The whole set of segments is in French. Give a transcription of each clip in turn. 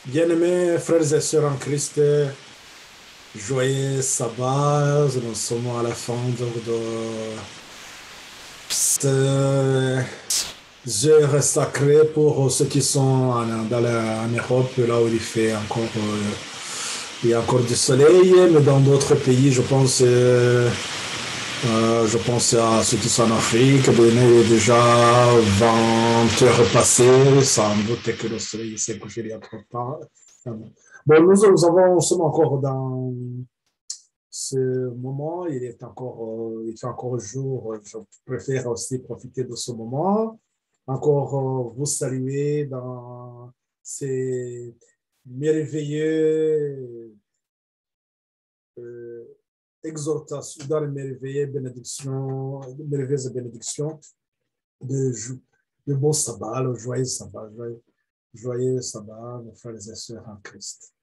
Bien-aimés frères et sœurs en Christ, joyeux sabbat. Nous sommes à la fin de cette heure sacrée pour ceux qui sont en Europe, là où il y a encore du soleil, mais dans d'autres pays, je pense à ceux qui sont en Afrique, il est déjà 20 heures passées, sans doute que le soleil s'est couché il y a trop de temps. Bon, nous sommes encore dans ce moment, il fait encore jour, je préfère aussi profiter de ce moment, encore vous saluer dans ces merveilleux euh, exhortations, dans les merveilleuses bénédictions de, de bon sabbat, le joyeux sabbat, mes frères et sœurs en Christ.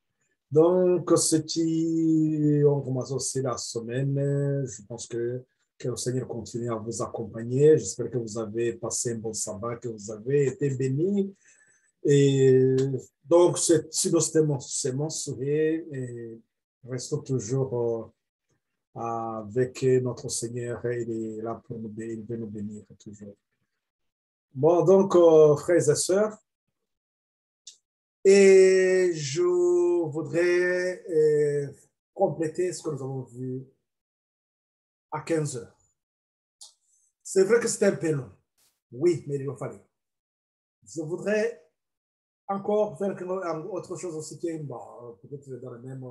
Donc, ceux qui ont commencé aussi la semaine, je pense que le Seigneur continue à vous accompagner. J'espère que vous avez passé un bon sabbat, que vous avez été bénis. Et donc, c'est mon souhait. Et restons toujours avec notre Seigneur. Il est là pour nous bénir, il veut nous bénir toujours. Bon, donc, frères et sœurs, et je voudrais compléter ce que nous avons vu à 15 heures. C'est vrai que c'était un peu long. Oui, mais il le fallait. Je voudrais encore faire autre chose aussi qui est peut-être dans la même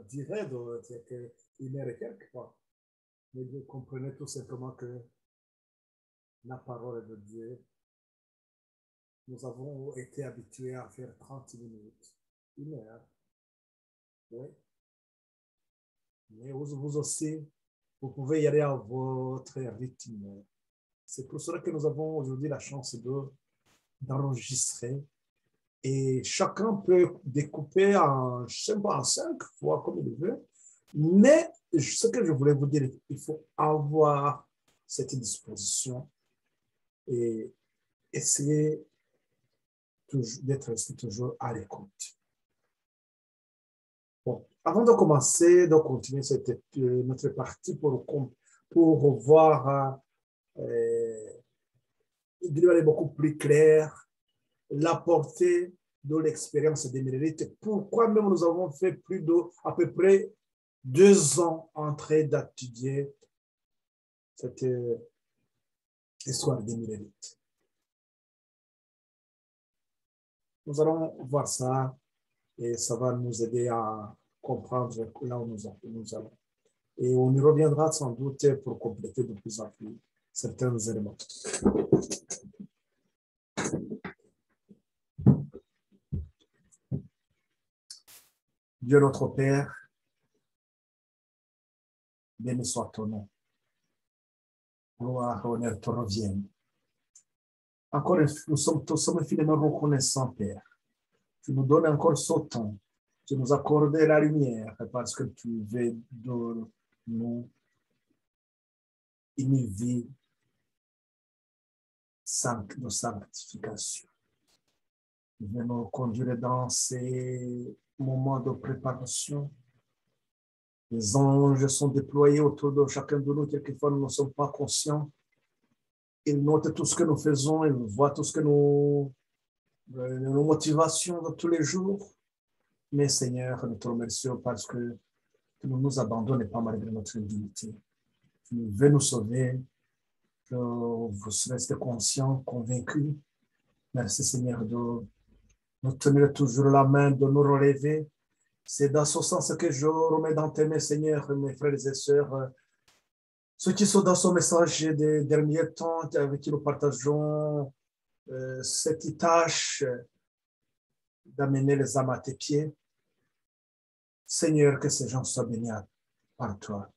durée de une heure et quelques. Mais vous comprenez tout simplement que la parole de Dieu, nous avons été habitués à faire 30 minutes, une heure. Oui. Mais vous aussi, vous pouvez y aller à votre rythme. C'est pour cela que nous avons aujourd'hui la chance d'enregistrer. Et chacun peut découper en 5 fois comme il veut. Mais ce que je voulais vous dire, il faut avoir cette disposition et essayer d'être toujours à l'écoute. Bon, avant de commencer, de continuer notre partie pour voir il doit être beaucoup plus clair la portée de l'expérience des Méronites. Pourquoi même nous avons fait à peu près 2 ans en train d'étudier cette histoire des Méronites. Nous allons voir ça et ça va nous aider à comprendre là où nous allons. Et on y reviendra sans doute pour compléter de plus en plus certains éléments. Dieu notre Père, béni soit ton nom. Gloire, honneur te reviennent. Encore, nous sommes infiniment reconnaissants, Père. Tu nous donnes encore ce temps. Tu nous accordes la lumière parce que tu veux de nous une vie de sanctification. Tu veux nous conduire dans ces moments de préparation. Les anges sont déployés autour de chacun de nous. Quelquefois, nous ne sommes pas conscients. Ils notent tout ce que nous faisons. Ils voient tout ce que nos motivations de tous les jours. Mais Seigneur, nous te remercions parce que tu ne nous abandonnes pas malgré notre dignité. Tu veux nous sauver, que vous restez conscients, convaincus. Merci Seigneur de nous tenir toujours la main, de nous relever. C'est dans ce sens que je remets dans tes mains, Seigneur, mes frères et sœurs, ceux qui sont dans ce message des derniers temps, avec qui nous partageons cette tâche d'amener les âmes à tes pieds. Seigneur, que ces gens soient bénis par toi.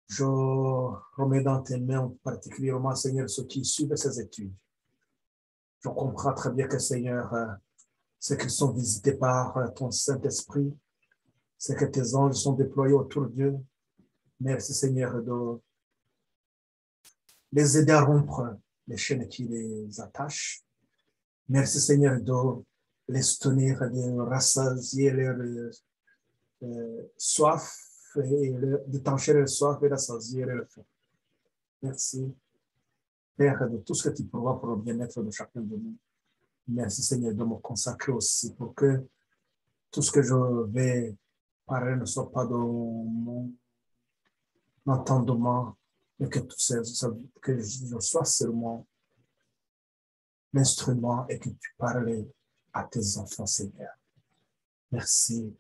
Je remets dans tes mains particulièrement, Seigneur, ceux qui suivent ces études. Je comprends très bien que, Seigneur, c'est qu'ils sont visités par ton Saint-Esprit, c'est que tes anges sont déployés autour d'eux. Merci, Seigneur, de les aider à rompre les chaînes qui les attachent. Merci, Seigneur, de les tenir, de rassasier leur soif, et d'étancher leur soif et rassasier leur faim. Merci, Père, de tout ce que tu pourvois pour le bien-être de chacun de nous. Merci, Seigneur, de me consacrer aussi pour que tout ce que je vais parler ne soit pas dans mon entendement, mais que, que je sois seulement l'instrument et que tu parles à tes enfants, Seigneur. Merci.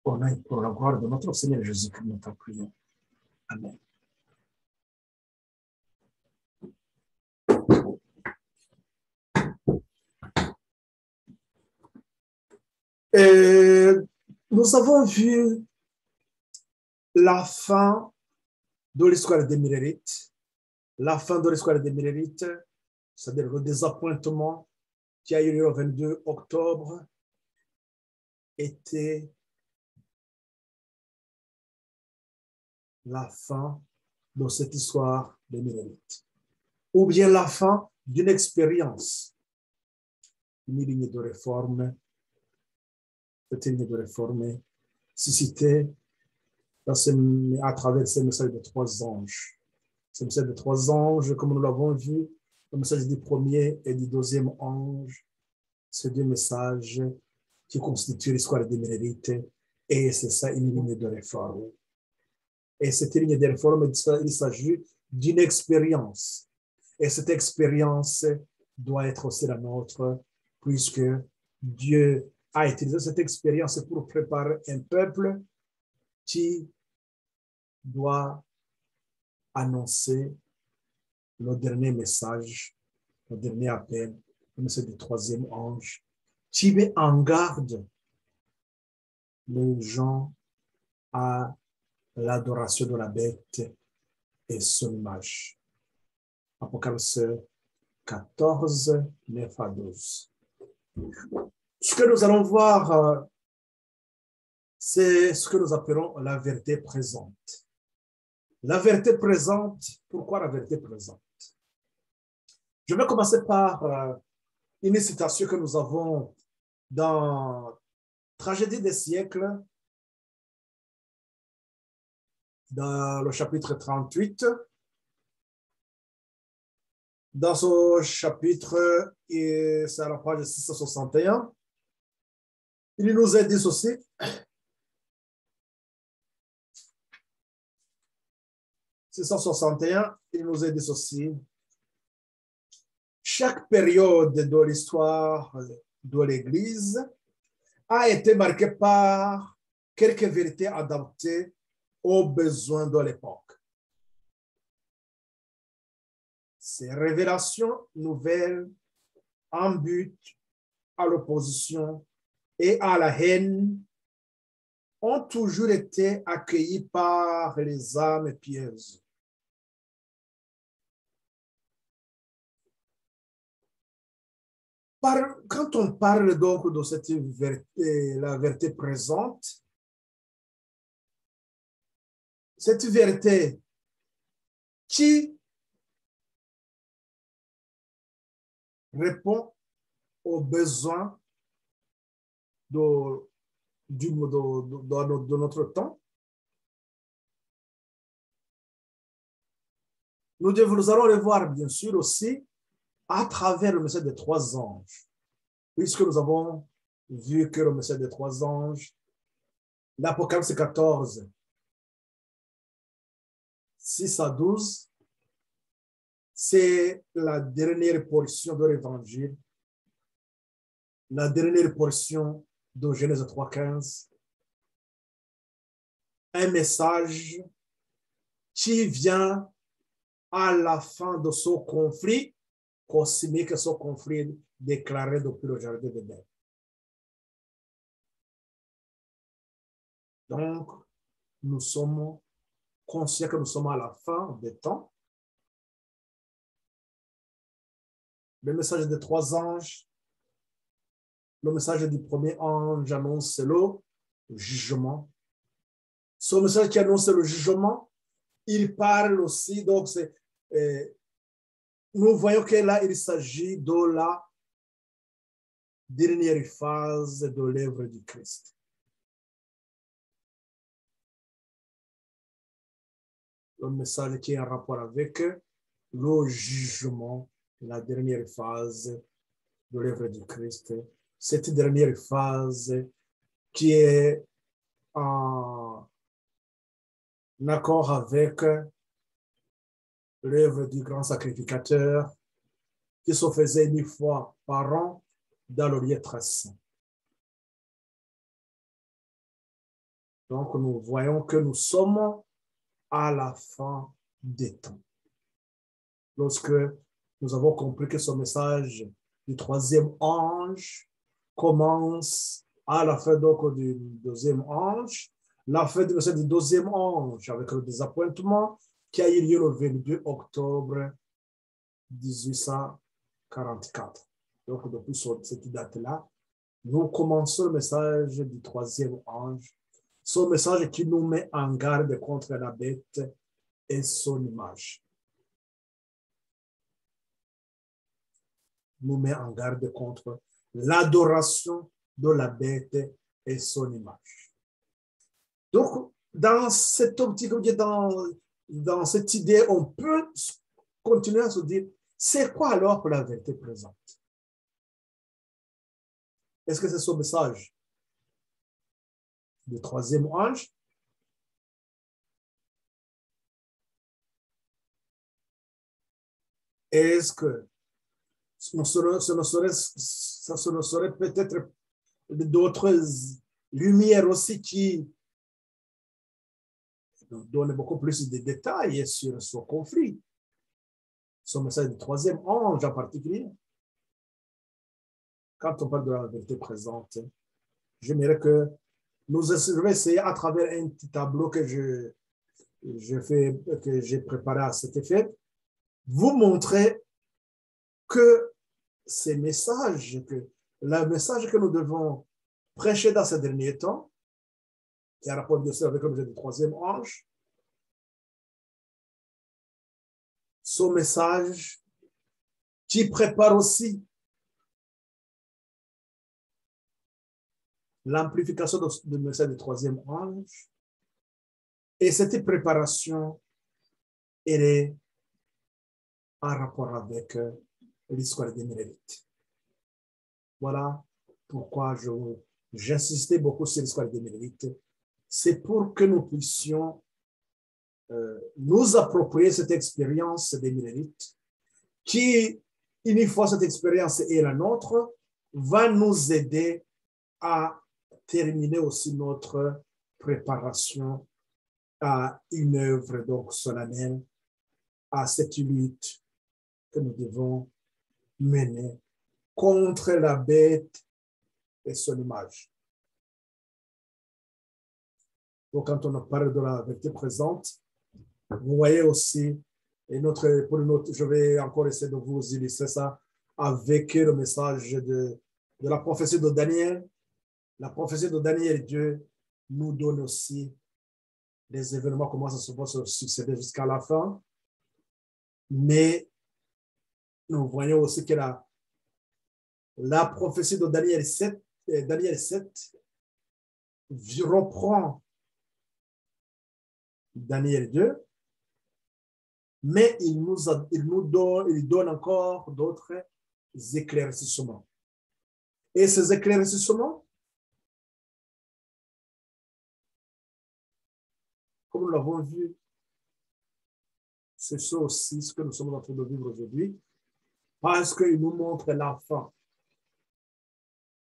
Au nom et pour la gloire de notre Seigneur Jésus-Christ, nous t'en prions. Amen. Et nous avons vu la fin de l'histoire des Mérérites. La fin de l'histoire des Mérérites, c'est-à-dire le désappointement qui a eu lieu le 22 octobre, était la fin de cette histoire des Mérérites. Ou bien la fin d'une expérience, une ligne de réforme. Cette ligne de réforme suscitée à travers ces messages de trois anges. Ces messages de trois anges, comme nous l'avons vu, le message du premier et du deuxième ange, ces deux messages qui constituent l'histoire des Mérérites, et c'est ça une ligne de réforme. Et cette ligne de réforme, il s'agit d'une expérience. Et cette expérience doit être aussi la nôtre, puisque Dieu a utilisé cette expérience pour préparer un peuple qui doit annoncer le dernier message, le dernier appel, le message du troisième ange, qui met en garde les gens à l'adoration de la bête et son image. Apocalypse 14, 9 à 12. Ce que nous allons voir, c'est ce que nous appelons la vérité présente. La vérité présente, pourquoi la vérité présente? Je vais commencer par une citation que nous avons dans Tragédie des siècles, dans le chapitre 38. Dans ce chapitre, c'est à la page 661, il nous est dit ceci. Il nous est dit ceci. Chaque période de l'histoire de l'Église a été marquée par quelques vérités adaptées aux besoins de l'époque. Ces révélations nouvelles en but à l'opposition et à la haine ont toujours été accueillies par les âmes pieuses. Quand on parle donc de cette vérité, la vérité présente, cette vérité qui répond aux besoins de notre temps, nous allons le voir bien sûr aussi à travers le message des trois anges, puisque nous avons vu que le message des trois anges, l'Apocalypse 14, 6 à 12, c'est la dernière portion de l'Évangile, la dernière portion de Genèse 3, 15, un message qui vient à la fin de ce conflit cosmique, ce conflit déclaré depuis le jardin d'Éden. Donc, nous sommes conscients que nous sommes à la fin des temps. Le message des trois anges, le message du premier ange annonce le jugement. Ce message qui annonce le jugement, il parle aussi, donc nous voyons que là, il s'agit de la dernière phase de l'œuvre du Christ. Le message qui est en rapport avec le jugement, la dernière phase de l'œuvre du Christ. Cette dernière phase qui est en accord avec l'œuvre du grand sacrificateur qui se faisait une fois par an dans le lieu très saint. Donc, nous voyons que nous sommes à la fin des temps. Lorsque nous avons compris que ce message du troisième ange commence à la fin donc du deuxième ange, la fin du message du deuxième ange avec le désappointement qui a eu lieu le 22 octobre 1844. Donc, depuis cette date-là, nous commençons le message du troisième ange, ce message qui nous met en garde contre la bête et son image. Nous met en garde contre l'adoration de la bête et son image. Donc, dans cette optique, dans cette idée, on peut continuer à se dire, c'est quoi alors la vérité présente? Est-ce que c'est ce message du troisième ange? Est-ce que ce ne serait peut-être d'autres lumières aussi qui nous donnent beaucoup plus de détails sur ce conflit? Ce message du troisième ange en particulier. Quand on parle de la vérité présente, j'aimerais que je vais essayer à travers un petit tableau que j'ai préparé à cet effet, vous montrer que ces messages, le message que nous devons prêcher dans ces derniers temps, qui a rapport de ça avec l'objet du troisième ange, ce message qui prépare aussi l'amplification du message du troisième ange. Et cette préparation, elle est en rapport avec l'histoire des Mérérites. Voilà pourquoi j'insistais beaucoup sur l'histoire des Mérérites. C'est pour que nous puissions nous approprier cette expérience des Mérérites qui, une fois cette expérience est la nôtre, va nous aider à terminer aussi notre préparation à une œuvre donc solennelle, à cette lutte que nous devons mener contre la bête et son image. Donc, quand on parle de la vérité présente, vous voyez aussi, je vais encore essayer de vous illustrer ça avec le message de la prophétie de Daniel. La prophétie de Daniel, Dieu nous donne aussi les événements, comment ça va se succéder jusqu'à la fin. Mais nous voyons aussi que la prophétie de Daniel 7 reprend Daniel 2, mais il donne encore d'autres éclaircissements. Et ces éclaircissements, comme nous l'avons vu, c'est ça aussi ce que nous sommes en train de vivre aujourd'hui, parce qu'il nous montre la fin.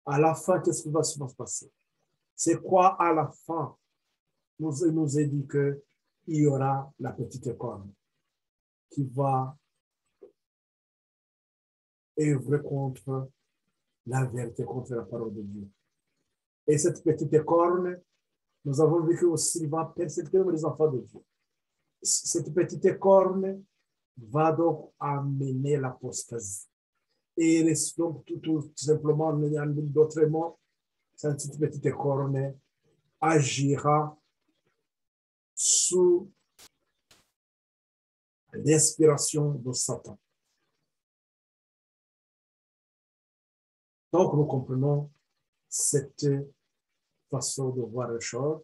À la fin, qu'est-ce qui va se passer? C'est quoi à la fin? Il nous est dit qu'il y aura la petite corne qui va œuvrer contre la vérité, contre la parole de Dieu. Et cette petite corne, nous avons vu aussi va persécuter les enfants de Dieu. Cette petite corne va donc amener l'apostasie. Et donc, tout simplement, d'autres mots, cette petite corne agira sous l'inspiration de Satan. Donc, nous comprenons cette façon de voir les choses.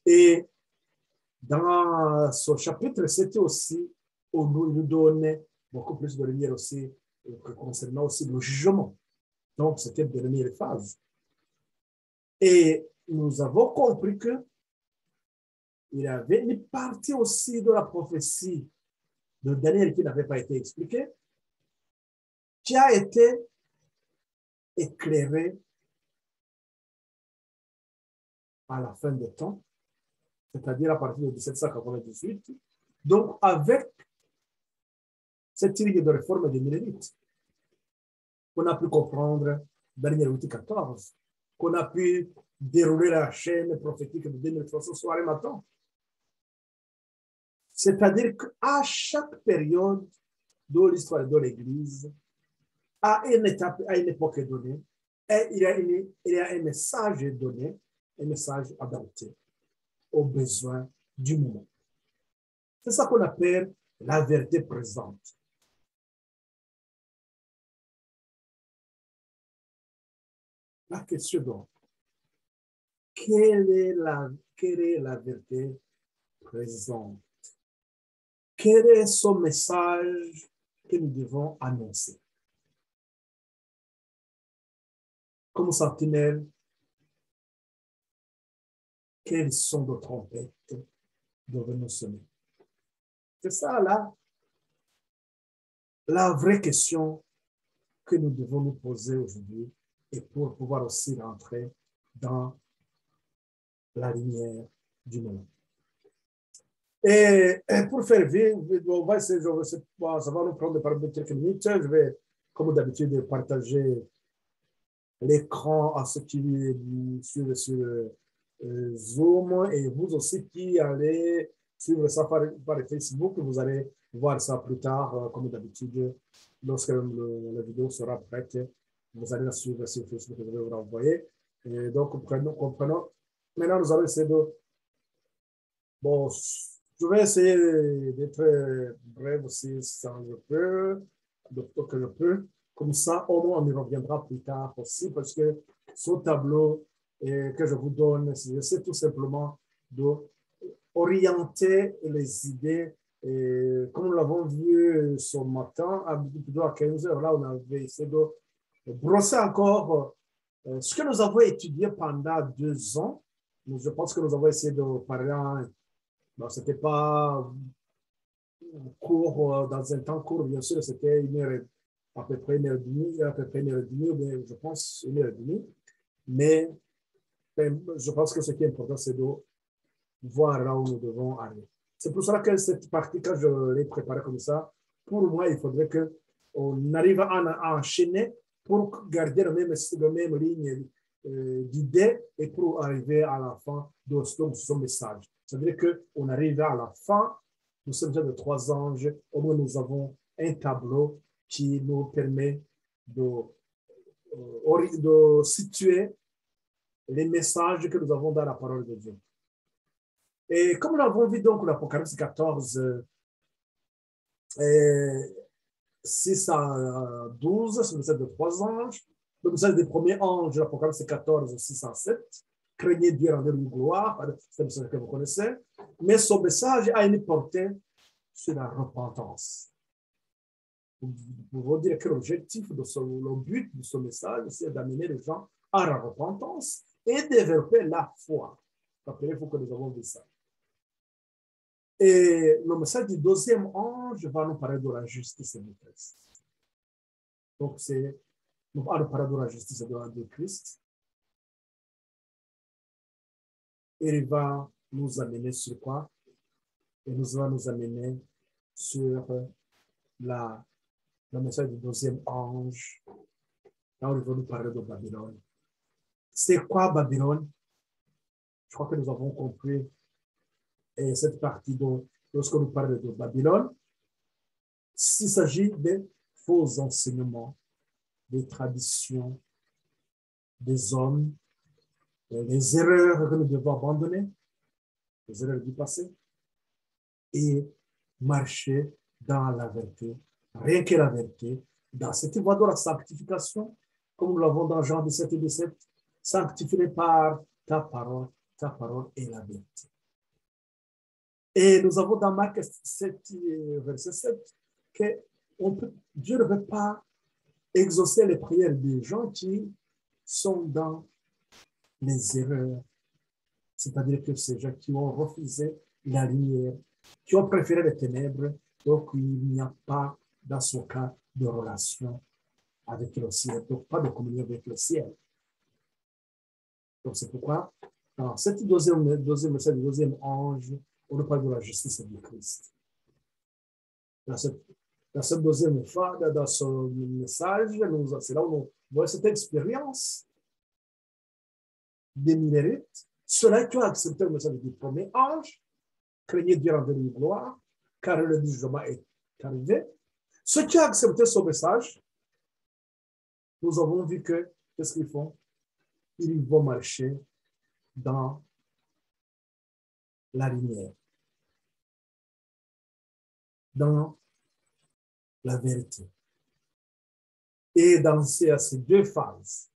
Et dans ce chapitre, c'était aussi où nous donnait beaucoup plus de lumière aussi concernant aussi le jugement. Donc, c'était la dernière phase. Et nous avons compris que il y avait une partie aussi de la prophétie de Daniel qui n'avait pas été expliquée, qui a été éclairée à la fin des temps, c'est-à-dire à partir de 1798. Donc, avec cette ligne de réforme des Millénites, qu'on a pu comprendre Daniel 8-14, qu'on a pu dérouler la chaîne prophétique de 2300 soir et matin. C'est-à-dire qu'à chaque période de l'histoire de l'Église, à une étape, à une époque donnée, il y a un message donné, un message adapté aux besoins du moment. C'est ça qu'on appelle la vérité présente. La question donc, quelle est la vérité présente? Quel est ce message que nous devons annoncer? Comme sentinelle, quels sont nos trompettes devons-nous sonner? C'est ça là, la vraie question que nous devons nous poser aujourd'hui et pour pouvoir aussi rentrer dans la lumière du monde. Et pour faire vivre, on va essayer, ça va nous prendre par quelques minutes. Je vais, comme d'habitude, partager l'écran à ceux qui suivent sur Zoom et vous aussi qui allez suivre ça par Facebook. Vous allez voir ça plus tard, comme d'habitude, lorsque la vidéo sera prête. Vous allez la suivre sur Facebook, je vais vous renvoyer. Et donc, comprenons. Maintenant, nous allons essayer de... Bon, je vais essayer d'être bref aussi, sans je peux, que je peux. Comme ça, au moins, on y reviendra plus tard aussi, parce que ce tableau que je vous donne, c'est tout simplement d'orienter les idées. Et comme nous l'avons vu ce matin, plutôt à 15 heures, là, on avait essayé de brosser encore ce que nous avons étudié pendant 2 ans. Je pense que nous avons essayé de parler ce n'était pas court, dans un temps court, bien sûr, c'était à peu près 1h30, à peu près 1h30, mais je pense 1h30. Mais je pense que ce qui est important, c'est de voir là où nous devons aller. C'est pour cela que cette partie, quand je l'ai préparée comme ça, pour moi, il faudrait qu'on arrive à enchaîner pour garder la même ligne d'idées et pour arriver à la fin de ce message. C'est-à-dire qu'on arrive à la fin, nous sommes déjà de 3 anges, au moins nous avons un tableau qui nous permet de situer les messages que nous avons dans la parole de Dieu. Et comme nous l'avons vu donc l'Apocalypse 14, 6 à 12, c'est le message de 3 anges. Le message des premiers anges, l'Apocalypse 14, 6 à 7. Craignez Dieu, rendez-lui gloire, c'est le message que vous connaissez. Mais ce message a une portée sur la repentance. Vous pouvez dire que l'objectif, le but de ce message, c'est d'amener les gens à la repentance et développer la foi. Rappelez-vous que nous avons vu ça. Et le message du deuxième ange va nous parler de la justice de Christ. Donc, nous va nous parler de la justice de Christ. Et il va nous amener sur quoi? Et nous va nous amener sur le message du deuxième ange. Là, il va nous parler de Babylone. C'est quoi Babylone? Je crois que nous avons compris cette partie lorsque nous parlons de Babylone. S'il s'agit de faux enseignements, des traditions, des hommes, les erreurs que nous devons abandonner, les erreurs du passé, et marcher dans la vérité, rien que la vérité, dans cette voie de la sanctification, comme nous l'avons dans Jean 17 et 17, sanctifie-les par ta parole est la vérité. Et nous avons dans Marc 7, verset 7, que Dieu ne veut pas exaucer les prières des gens qui sont dans les erreurs. C'est-à-dire que ces gens qui ont refusé la lumière, qui ont préféré les ténèbres, donc il n'y a pas dans ce cas de relation avec le ciel, donc pas de communion avec le ciel. Donc c'est pourquoi, dans cette deuxième message du deuxième ange, on ne parle de la justice de Christ. Dans cette deuxième fois, dans ce message, c'est là où on voit cette expérience des minérites. Ceux-là qui ont accepté le message du premier ange, craignez Dieu en une gloire, car le jugement est arrivé. Ceux qui ont accepté ce message, nous avons vu que, qu'est-ce qu'ils font? Ils vont marcher dans la lumière, dans la vérité. Et dans ces deux phases.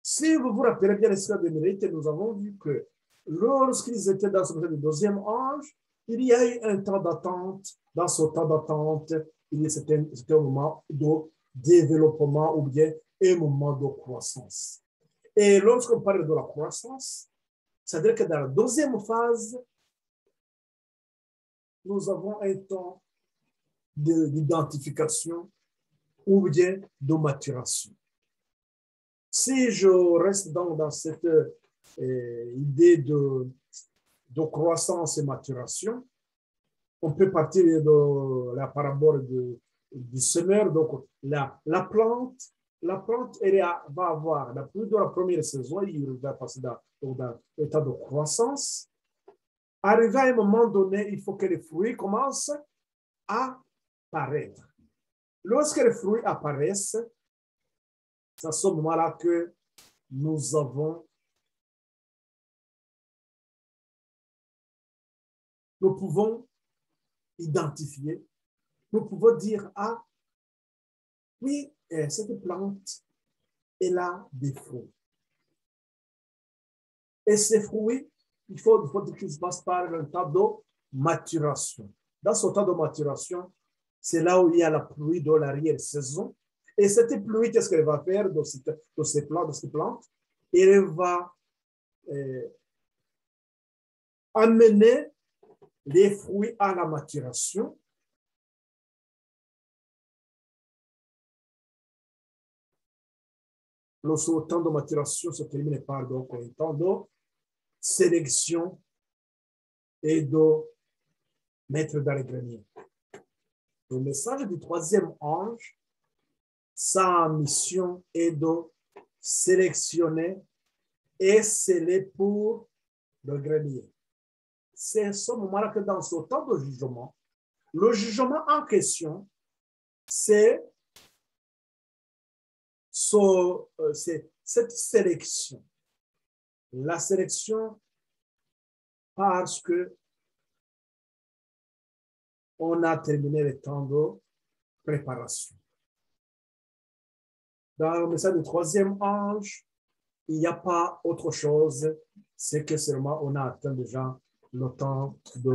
Si vous vous rappelez bien l'histoire des mérites, nous avons vu que lorsqu'ils étaient dans ce deuxième ange, il y a eu un temps d'attente. Dans ce temps d'attente, c'était un moment de développement ou bien un moment de croissance. Et lorsqu'on parle de la croissance, c'est-à-dire que dans la deuxième phase, nous avons un temps d'identification ou bien de maturation. Si je reste dans cette idée de croissance et maturation, on peut partir de la parabole du semeur. Donc, la plante, elle va avoir, la première saison, il va passer dans l'état de croissance. Arrivé à un moment donné, il faut que les fruits commencent à paraître. Lorsque les fruits apparaissent, c'est à ce moment-là que nous pouvons identifier, nous pouvons dire, ah, oui, cette plante, elle a des fruits. Et ces fruits, il faut qu'ils passent par un temps de maturation. Dans ce temps de maturation, c'est là où il y a la pluie de l'arrière-saison. Et cette pluie, qu'est-ce qu'elle va faire de ces plantes? Elle va amener les fruits à la maturation. Le temps de maturation se termine par donc, un temps de sélection et de mettre dans les greniers. Le message du troisième ange, sa mission est de sélectionner et sceller pour le grenier. C'est à ce moment-là que dans ce temps de jugement, le jugement en question, c'est cette sélection. La sélection parce que on a terminé le temps de préparation. Dans le message du troisième ange, il n'y a pas autre chose, c'est que seulement on a atteint déjà le temps de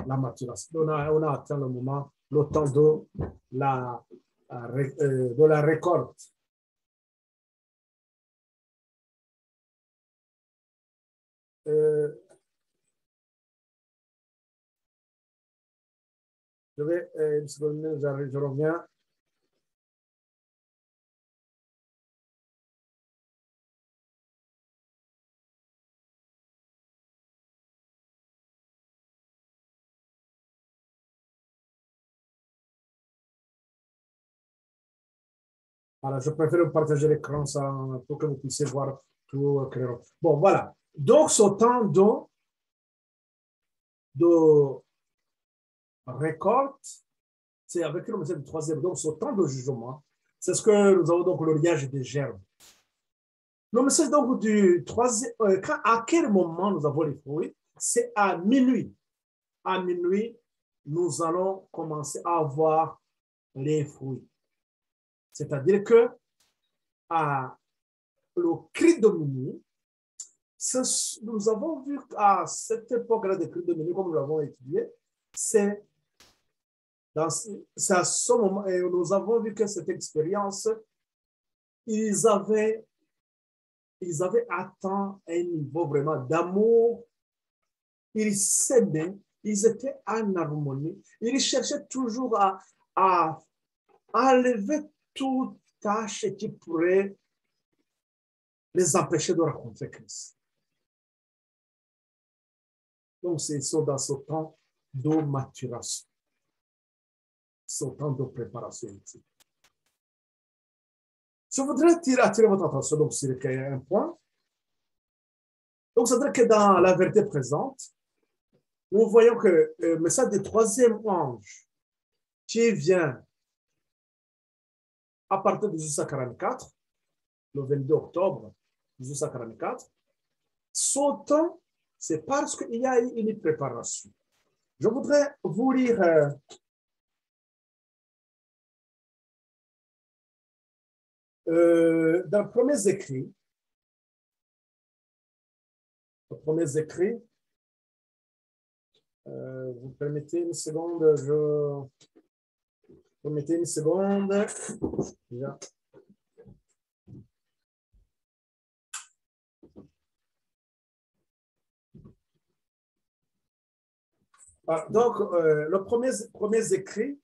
la maturation. On a atteint le temps de la récolte. Je vais, je reviens. Voilà, je préfère partager l'écran pour que vous puissiez voir tout clairement. Bon, voilà. Donc, ce temps de récolte, c'est avec le message du troisième. Donc, ce temps de jugement, c'est ce que nous avons donc le riage des gerbes. Le message donc du troisième, à quel moment nous avons les fruits? C'est à minuit. À minuit, nous allons commencer à avoir les fruits. C'est-à-dire que à le cri de minuit. Nous avons vu à cette époque-là des cris de minuit, comme nous l'avons étudié, c'est à ce moment, et nous avons vu que cette expérience, ils avaient atteint un niveau vraiment d'amour. Ils s'aimaient, ils étaient en harmonie. Ils cherchaient toujours à enlever toute tâche qui pourrait les empêcher de rencontrer Christ. Donc, c'est dans ce temps de maturation, ce temps de préparation. Je voudrais attirer votre attention donc, sur un point. Donc, c'est-à-dire que dans la vérité présente, nous voyons que le message du troisième ange qui vient à partir de 1844, le 22 octobre 1844, son temps, c'est parce qu'il y a eu une préparation. Je voudrais vous lire dans les premiers écrits. Vous permettez une seconde, permettez une seconde. Déjà. Donc, le premier écrit,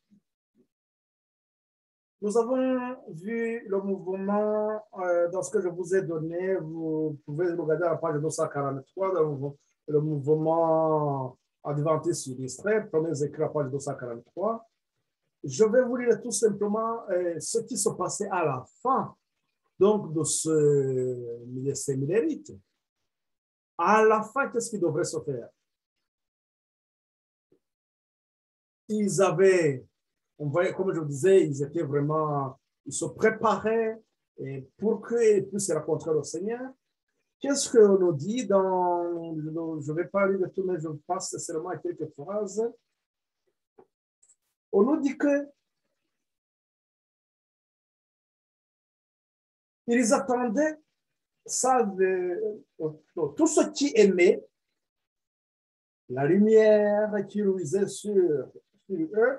nous avons vu le mouvement dans ce que je vous ai donné. Vous pouvez regarder à la page 243, le mouvement adventiste illustré, premier écrit à la page 243. Je vais vous lire tout simplement ce qui se passait à la fin donc, de ces millérites. À la fin, qu'est-ce qui devrait se faire? Ils avaient, on voyait, comme je vous disais, ils étaient vraiment, ils se préparaient pour qu'ils puissent rencontrer le Seigneur. Qu'est-ce qu'on nous dit dans, je ne vais pas lire de tout, mais je passe seulement à quelques phrases. On nous dit que ils attendaient ça, tout ce qui aimait la lumière qui luisait sur eux,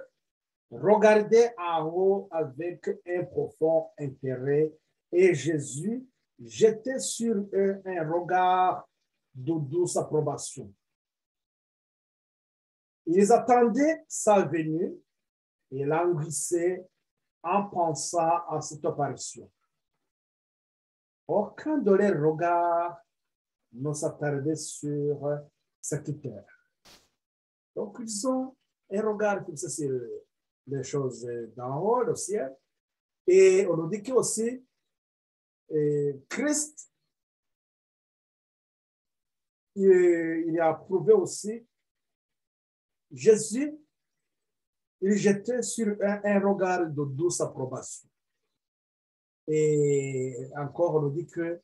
regardait en haut avec un profond intérêt et Jésus jetait sur eux un regard de douce approbation. Ils attendaient sa venue et languissaient en pensant à cette apparition. Aucun de leurs regards ne s'attardait sur cette terre. Donc, ils ont un regard fixé sur les choses d'en haut, le ciel. Et on nous dit que aussi, Christ, il a prouvé aussi, Jésus, il jetait sur un regard de douce approbation. Et encore, on nous dit que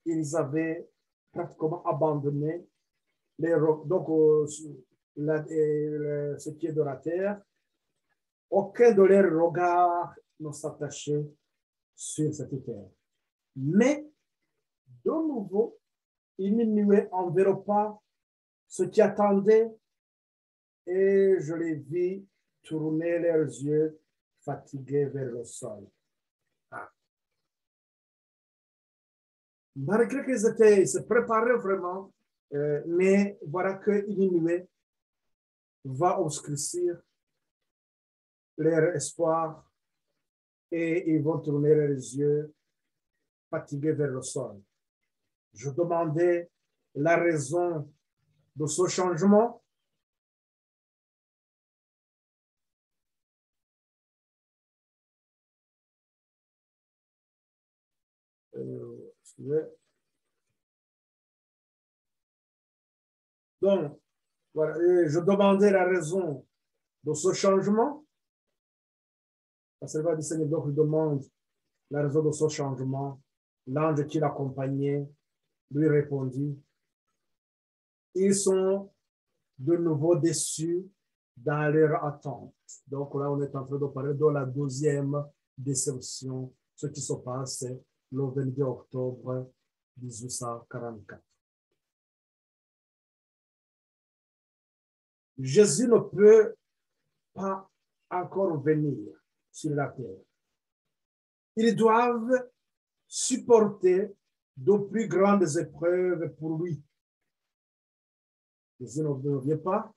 ils avaient pratiquement abandonné donc, ce qui est de la terre. Aucun de leurs regards ne s'attachait sur cette terre. Mais, de nouveau, ils ne enveloppa ce qui attendait et je les vis tourner leurs yeux fatigués vers le sol. Malgré qu'ils se préparaient vraiment, mais voilà que l'inué va obscurcir leur espoir et ils vont tourner les yeux fatigués vers le sol. Je demandais la raison de ce changement. Donc, voilà, je demandais la raison de ce changement. La servante du Seigneur donc lui demande la raison de ce changement. L'ange qui l'accompagnait lui répondit, ils sont de nouveau déçus dans leur attente. Donc là, on est en train de parler de la deuxième déception ce qui se passe le 22 octobre 1844. Jésus ne peut pas encore venir sur la terre. Ils doivent supporter de plus grandes épreuves pour lui. Jésus ne vient pas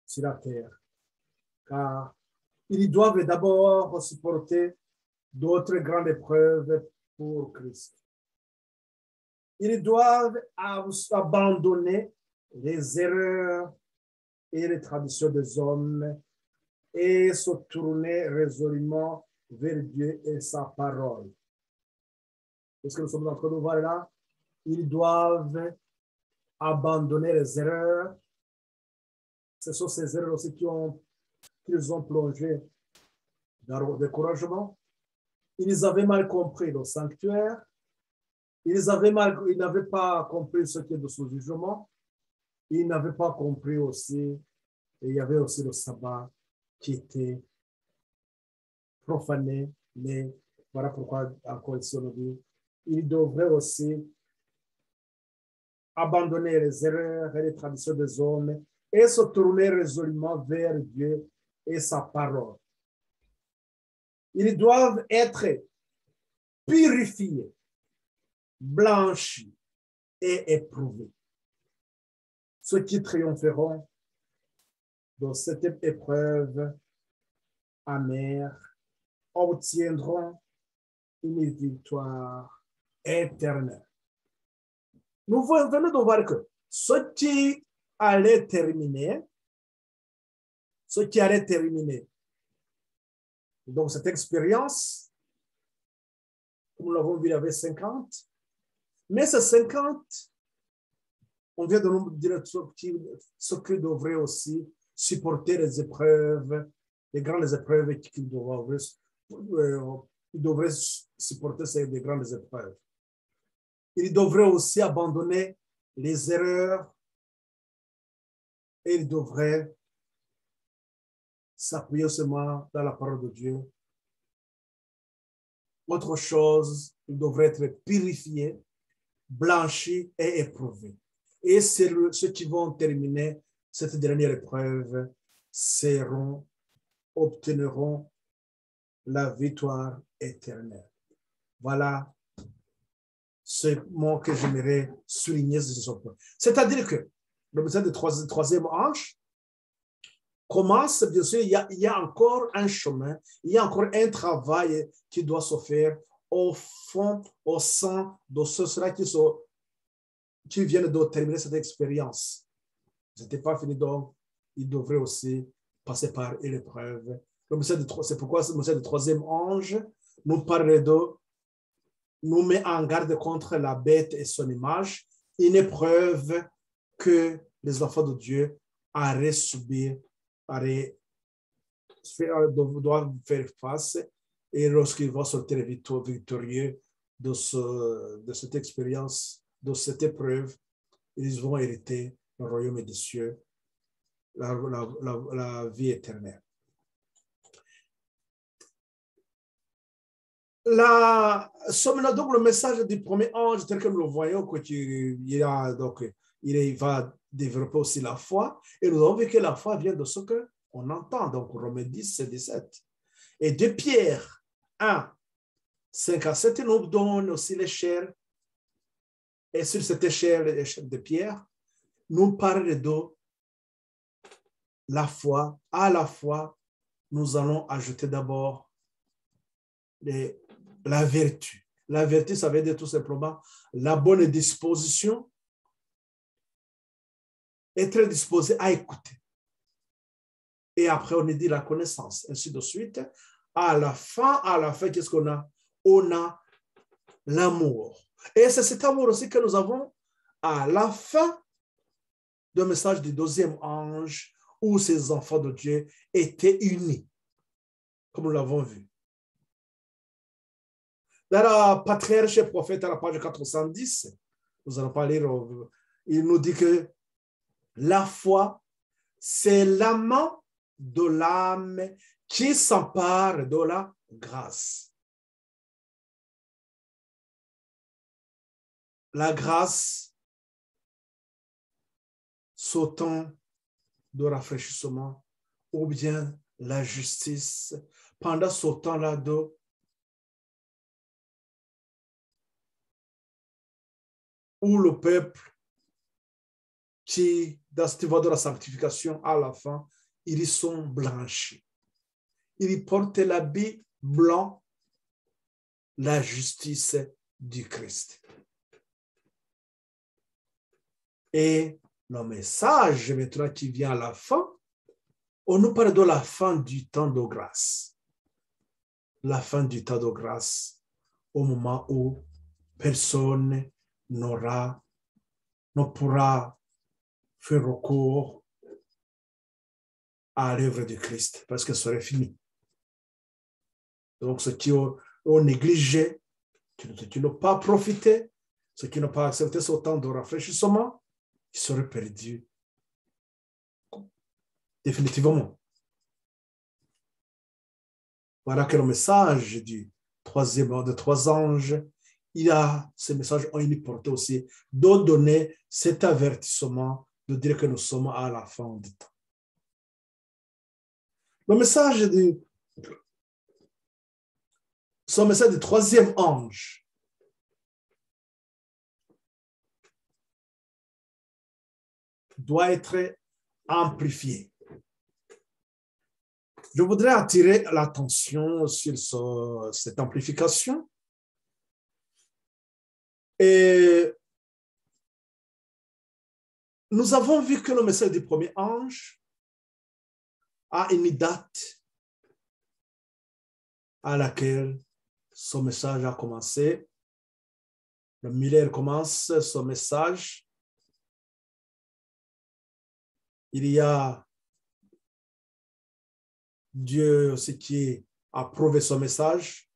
sur la terre, car ils doivent d'abord supporter d'autres grandes épreuves pour Christ. Ils doivent abandonner les erreurs et les traditions des hommes et se tourner résolument vers Dieu et sa parole. Qu'est-ce que nous sommes en train de voir là? Ils doivent abandonner les erreurs. Ce sont ces erreurs aussi qu'ils ont plongé dans le découragement. Ils avaient mal compris le sanctuaire. Ils n'avaient pas compris ce qui est de sous-jugement. Ils n'avaient pas compris aussi, et il y avait aussi le sabbat qui était profané, mais voilà pourquoi, encore ici, on dit, ils devraient aussi abandonner les erreurs et les traditions des hommes et se tourner résolument vers Dieu et sa parole. Ils doivent être purifiés, blanchis et éprouvés. Ceux qui triompheront dans cette épreuve amère obtiendront une victoire éternelle. Nous venons de voir que ce qui allait terminer, donc cette expérience, comme nous l'avons vu, il y avait 50, mais ces 50, on vient de nous dire ce qui devrait aussi supporter les épreuves, les grandes épreuves qu'ils devraient supporter ces grandes épreuves. Ils devraient aussi abandonner les erreurs et ils devraient s'appuyer seulement dans la parole de Dieu. Autre chose, ils devraient être purifiés, blanchis et éprouvés. Et ceux qui vont terminer cette dernière épreuve obtiendront la victoire éternelle. Voilà ce mot que j'aimerais souligner sur ce point. C'est-à-dire que le message du troisième ange commence, bien sûr, il y a encore un chemin, il y a encore un travail qui doit se faire au fond, au sein de ceux-là qui viennent de terminer cette expérience. Ce n'était pas fini, donc ils devraient aussi passer par une épreuve. C'est pourquoi le message du troisième ange nous met en garde contre la bête et son image, une épreuve que les enfants de Dieu doivent faire face, et lorsqu'ils vont sortir victorieux de cette expérience, de cette épreuve, ils vont hériter le royaume des cieux, la vie éternelle. Donc, le message du premier ange, tel que nous le voyons, il va développer aussi la foi. Et nous avons vu que la foi vient de ce qu'on entend. Donc, Romains 10 et 17. Et de Pierre 1, 5 à 7, nous donne aussi l'échelle. Et sur cette échelle de Pierre, nous parle de la foi. À la foi, nous allons ajouter d'abord la vertu. La vertu, ça veut dire tout simplement la bonne disposition, être disposé à écouter. Et après, on dit la connaissance, ainsi de suite. À la fin, qu'est-ce qu'on a? On a l'amour. Et c'est cet amour aussi que nous avons à la fin du message du deuxième ange, où ces enfants de Dieu étaient unis, comme nous l'avons vu. Dans la Patriarche et Prophète, à la page 410, nous allons pas lire, il nous dit que la foi, c'est l'amant de l'âme qui s'empare de la grâce. la grâce, ce temps de rafraîchissement, ou bien la justice, pendant ce temps-là où le peuple qui, dans cette voie de la sanctification, à la fin, ils sont blanchis. Ils portent l'habit blanc, la justice du Christ. Et le message maintenant qui vient à la fin, on nous parle de la fin du temps de grâce. La fin du temps de grâce, au moment où personne ne pourra faire recours à l'œuvre du Christ, parce que ce serait fini. Donc, ceux qui ont négligé, qui n'ont pas profité, ceux qui n'ont pas accepté ce temps de rafraîchissement, ils seraient perdus définitivement. Voilà que le message du troisième de trois anges, ce message a une portée aussi de donner cet avertissement, de dire que nous sommes à la fin du temps. Le message ce message du troisième ange doit être amplifié. Je voudrais attirer l'attention sur cette amplification. Et nous avons vu que le message du premier ange a une date à laquelle ce message a commencé. Le Miller commence son message. Il y a Dieu aussi qui a approuvé son message.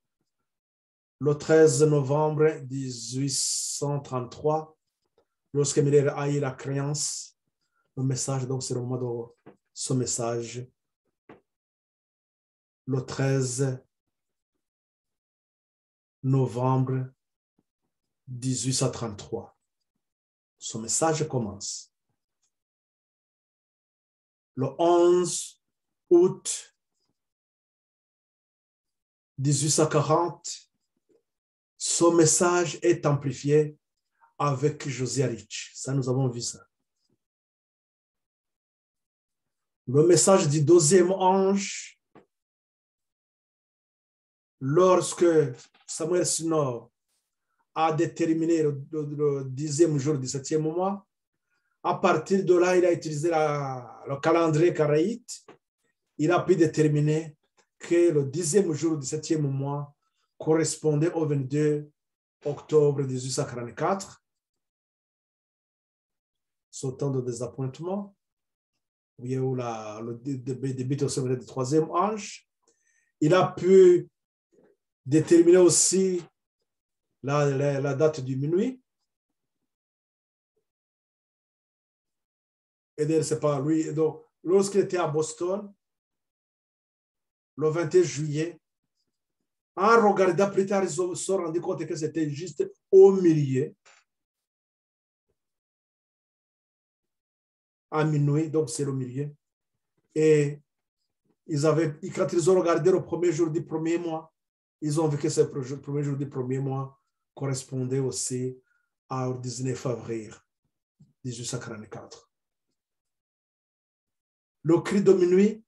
Le 13 novembre 1833, lorsque Miller a eu la créance, le message, donc c'est le moment de ce message. Le 13 novembre 1833, ce message commence. Le 11 août 1840, ce message est amplifié avec Josiah Rich. Ça, nous avons vu ça. Le message du deuxième ange, lorsque Samuel Sinor a déterminé le 10e jour du 7e mois, à partir de là, il a utilisé le calendrier karaïte. Il a pu déterminer que le 10e jour du 7e mois correspondait au 22 octobre 1844, ce temps de désappointement, où il y a eu le début au sommet du troisième ange. Il a pu déterminer aussi la date du minuit. Et d'ailleurs, c'est pas lui. Donc, lorsqu'il était à Boston, le 21 juillet, en regardant plus tard, ils se sont rendus compte que c'était juste au milieu, à minuit, donc c'est le milieu. Et quand ils ont regardé le premier jour du premier mois, ils ont vu que ce premier jour du premier mois correspondait aussi au 19 avril 1844. Le cri de minuit,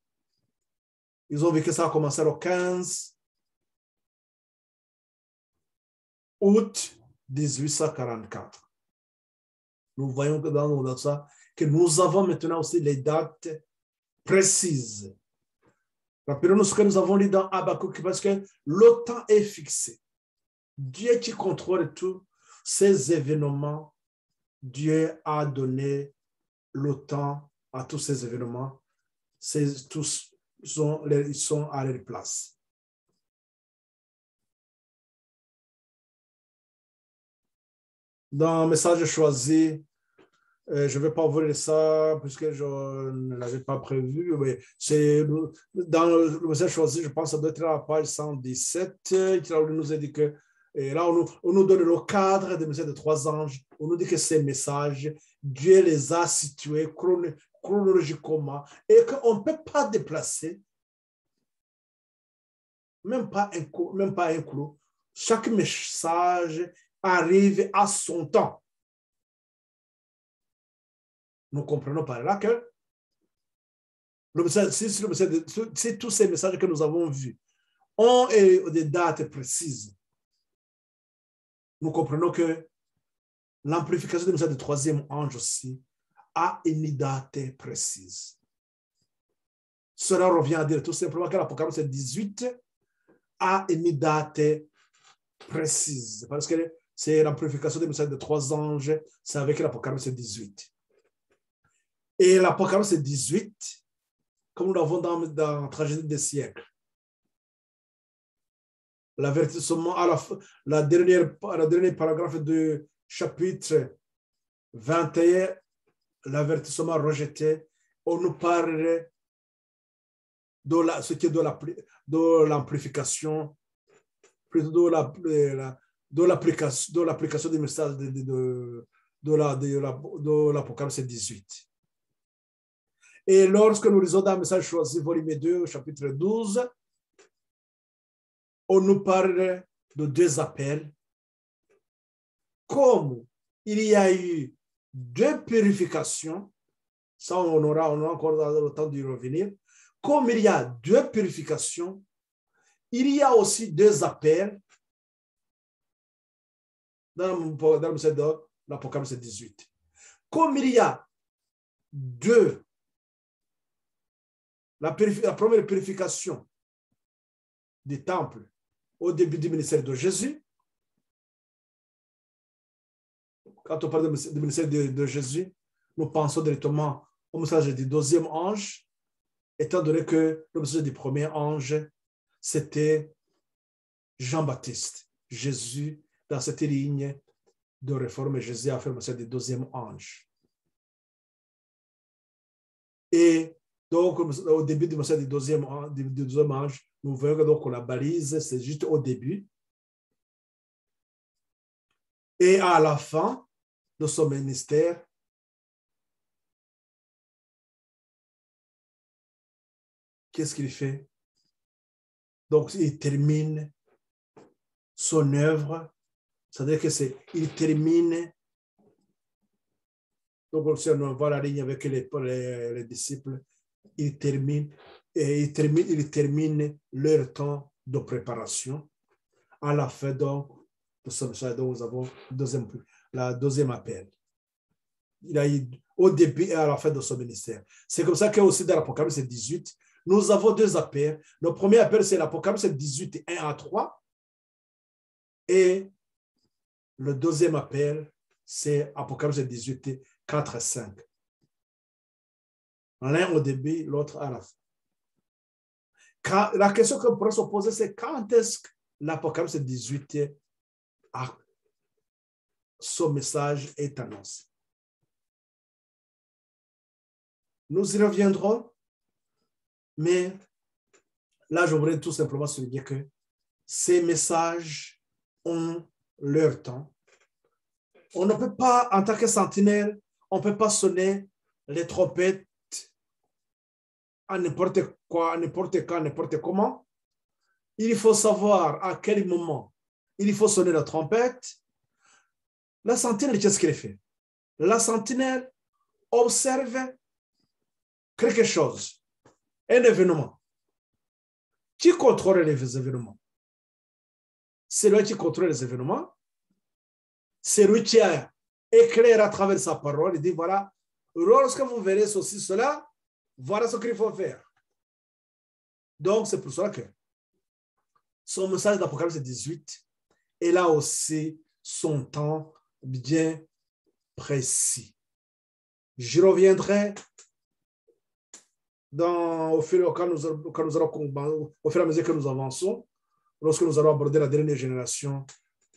ils ont vu que ça a commencé le 15 août 1844. Nous voyons que dans ça, que nous avons maintenant aussi les dates précises. Rappelons-nous ce que nous avons lu dans Habakkuk, parce que le temps est fixé. Dieu qui contrôle tous ces événements, Dieu a donné le temps à tous ces événements. Tous ils sont à leur place. Dans le message choisi, je ne vais pas ouvrir ça puisque je ne l'avais pas prévu, mais c'est dans le message choisi, je pense que ça doit être à la page 117, qui nous a dit que Et là, on nous donne le cadre des messages des trois anges. On nous dit que ces messages, Dieu les a situés chronologiquement et qu'on ne peut pas déplacer, même pas un clou. Chaque message arrive à son temps. Nous comprenons par là que si tous ces messages que nous avons vus ont des dates précises, nous comprenons que l'amplification des messages du troisième ange aussi a une date précise. Cela revient à dire tout simplement que l'Apocalypse 18 a une date précise. Parce que c'est l'amplification des messages des trois anges, c'est avec l'Apocalypse 18. Et l'Apocalypse 18, comme nous l'avons dans la tragédie des siècles, l'avertissement à la dernière paragraphe du chapitre 21, l'avertissement rejeté, on nous parle de ce qui est de l'amplification, plutôt de l'application des messages de l'Apocalypse 18. Et lorsque nous lisons dans le message choisi, volume 2, chapitre 12, on nous parle de deux appels. Comme il y a eu deux purifications, ça on aura encore le temps d'y revenir. Comme il y a deux purifications, il y a aussi deux appels dans le message de l'Apocalypse 18. Comme il y a deux, la première purification du temple au début du ministère de Jésus. Quand on parle du ministère de Jésus, nous pensons directement au message du deuxième ange, étant donné que le message du premier ange, c'était Jean-Baptiste. Jésus, dans cette ligne de réforme, Jésus a fait le message du deuxième ange. Et donc, au début du message du deuxième ange, nous voyons donc que la balise, c'est juste au début. Et à la fin de son ministère, qu'est-ce qu'il fait? Donc, il termine son œuvre, c'est-à-dire qu'il termine, donc on voit la ligne avec les disciples, il termine leur temps de préparation. À la fin donc de ce message, nous avons la deuxième appel. Il a eu au début et à la fin de son ministère. C'est comme ça qu'aussi dans l'Apocalypse 18, nous avons deux appels. Le premier appel, c'est l'Apocalypse 18, 1 à 3. Et le deuxième appel, c'est Apocalypse 18, 4 à 5. L'un au début, l'autre à la fin. La question qu'on pourrait se poser, c'est quand est-ce que l'Apocalypse 18 son message est annoncé? Nous y reviendrons, mais là, je voudrais tout simplement souligner que ces messages ont leur temps. On ne peut pas, en tant que sentinelle, on ne peut pas sonner les trompettes à n'importe quoi, à n'importe quand, n'importe comment. Il faut savoir à quel moment il faut sonner la trompette. La sentinelle, qu'est-ce qu'elle fait? La sentinelle observe quelque chose, un événement. Qui contrôle les événements? C'est lui qui contrôle les événements. C'est lui qui a éclairé à travers sa parole. Il dit, voilà, lorsque vous verrez ceci, cela, voilà ce qu'il faut faire. Donc, c'est pour cela que son message d'Apocalypse 18 est là aussi son temps bien précis. Je reviendrai au fur et à mesure que nous avançons, lorsque nous allons aborder la dernière génération,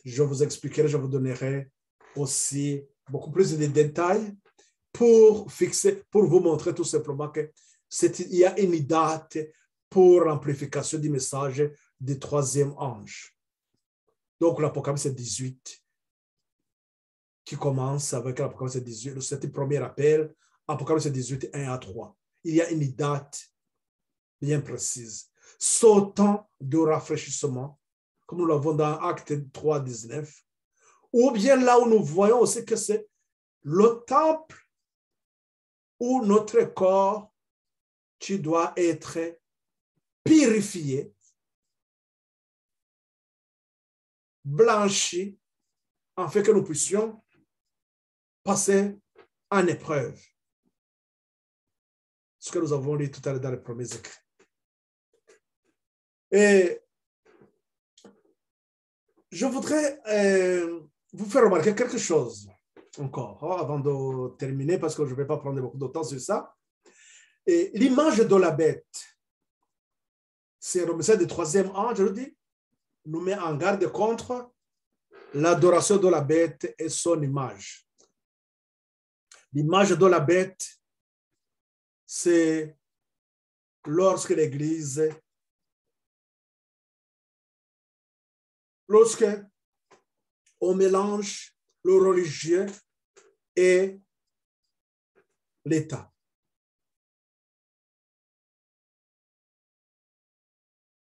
je vous expliquerai, je vous donnerai aussi beaucoup plus de détails pour vous montrer tout simplement qu'il y a une date pour l'amplification du message du troisième ange. Donc, l'Apocalypse 18 qui commence avec l'Apocalypse 18, c'était le premier appel, Apocalypse 18, 1 à 3. Il y a une date bien précise. Sautant de rafraîchissement, comme nous l'avons dans Acte 3, 19, ou bien là où nous voyons aussi que c'est le temple où notre corps, tu dois être purifié, blanchi, afin que nous puissions passer en épreuve. Ce que nous avons lu tout à l'heure dans les premiers écrits. Et je voudrais vous faire remarquer quelque chose encore avant de terminer, parce que je ne vais pas prendre beaucoup de temps sur ça. Et l'image de la bête, c'est le message du troisième ange, je le dis, nous met en garde contre l'adoration de la bête et son image. L'image de la bête, c'est lorsque l'Église, lorsque on mélange le religieux et l'État.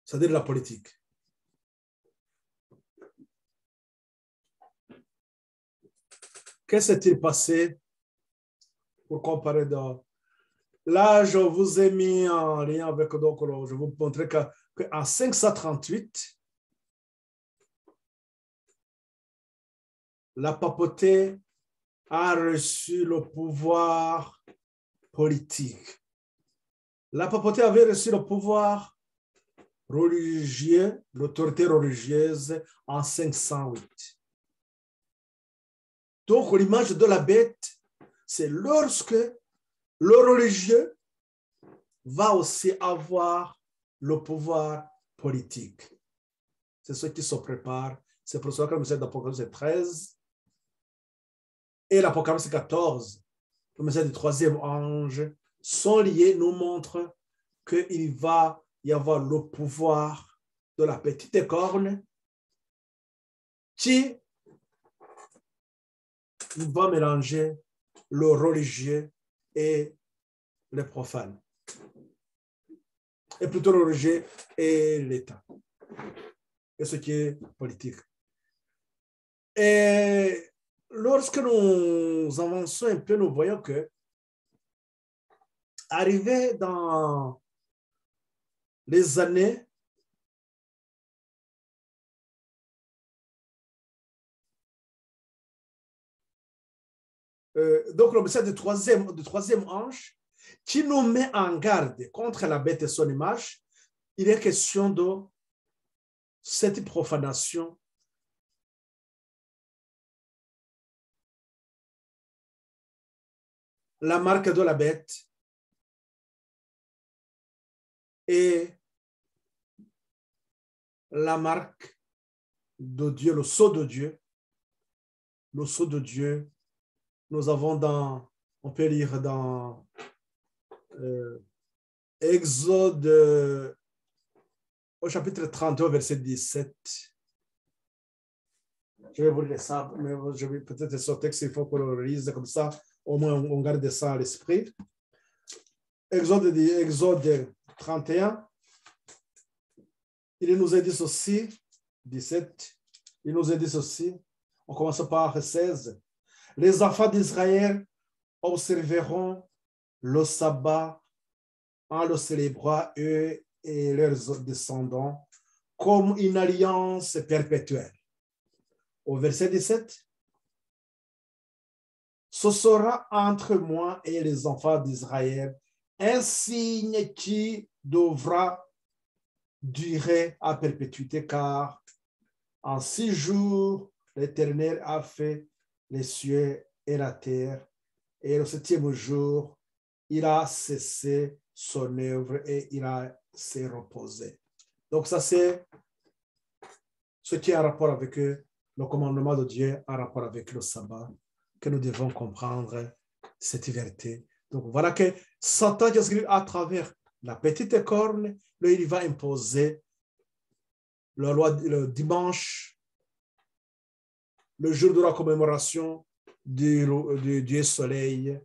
C'est-à-dire la politique. Qu'est-ce qui s'est-il passé pour comparer dans... Là, je vous ai mis en lien avec, donc, je vous montrer qu'en 538, la papauté a reçu le pouvoir politique. La papauté avait reçu le pouvoir religieux, l'autorité religieuse en 508. Donc, l'image de la bête, c'est lorsque le religieux va aussi avoir le pouvoir politique. C'est ce qui se prépare. C'est pour ça que le message d'Apocalypse 13 et l'Apocalypse 14, le message du troisième ange, sont liés, nous montrent qu'il va y avoir le pouvoir de la petite corne qui va mélanger le religieux et le profane. Et plutôt le religieux et l'État. Et ce qui est politique. Et lorsque nous avançons un peu, nous voyons que arrivé dans les années donc le message du troisième ange qui nous met en garde contre la bête et son image, il est question de cette profanation la marque de la bête et la marque de Dieu, le sceau de Dieu. Le sceau de Dieu, nous avons on peut lire dans Exode au chapitre 31, verset 17. Je vais vous lire ça, mais je vais peut-être ce texte, il faut qu'on le lise comme ça, au moins on garde ça à l'esprit. Exode 31, il nous a dit ceci, 17, il nous a dit ceci, on commence par 16. Les enfants d'Israël observeront le sabbat en le célébrant, eux et leurs descendants, comme une alliance perpétuelle. Au verset 17, ce sera entre moi et les enfants d'Israël un signe qui devra durer à perpétuité, car en 6 jours, l'Éternel a fait les cieux et la terre, et le 7e jour, il a cessé son œuvre et il s'est reposé. Donc ça, c'est ce qui est en rapport avec le commandement de Dieu, en rapport avec le sabbat, que nous devons comprendre cette vérité. Donc voilà que Satan, à travers la petite corne, là, il va imposer la loi le dimanche le jour de la commémoration du Dieu Soleil,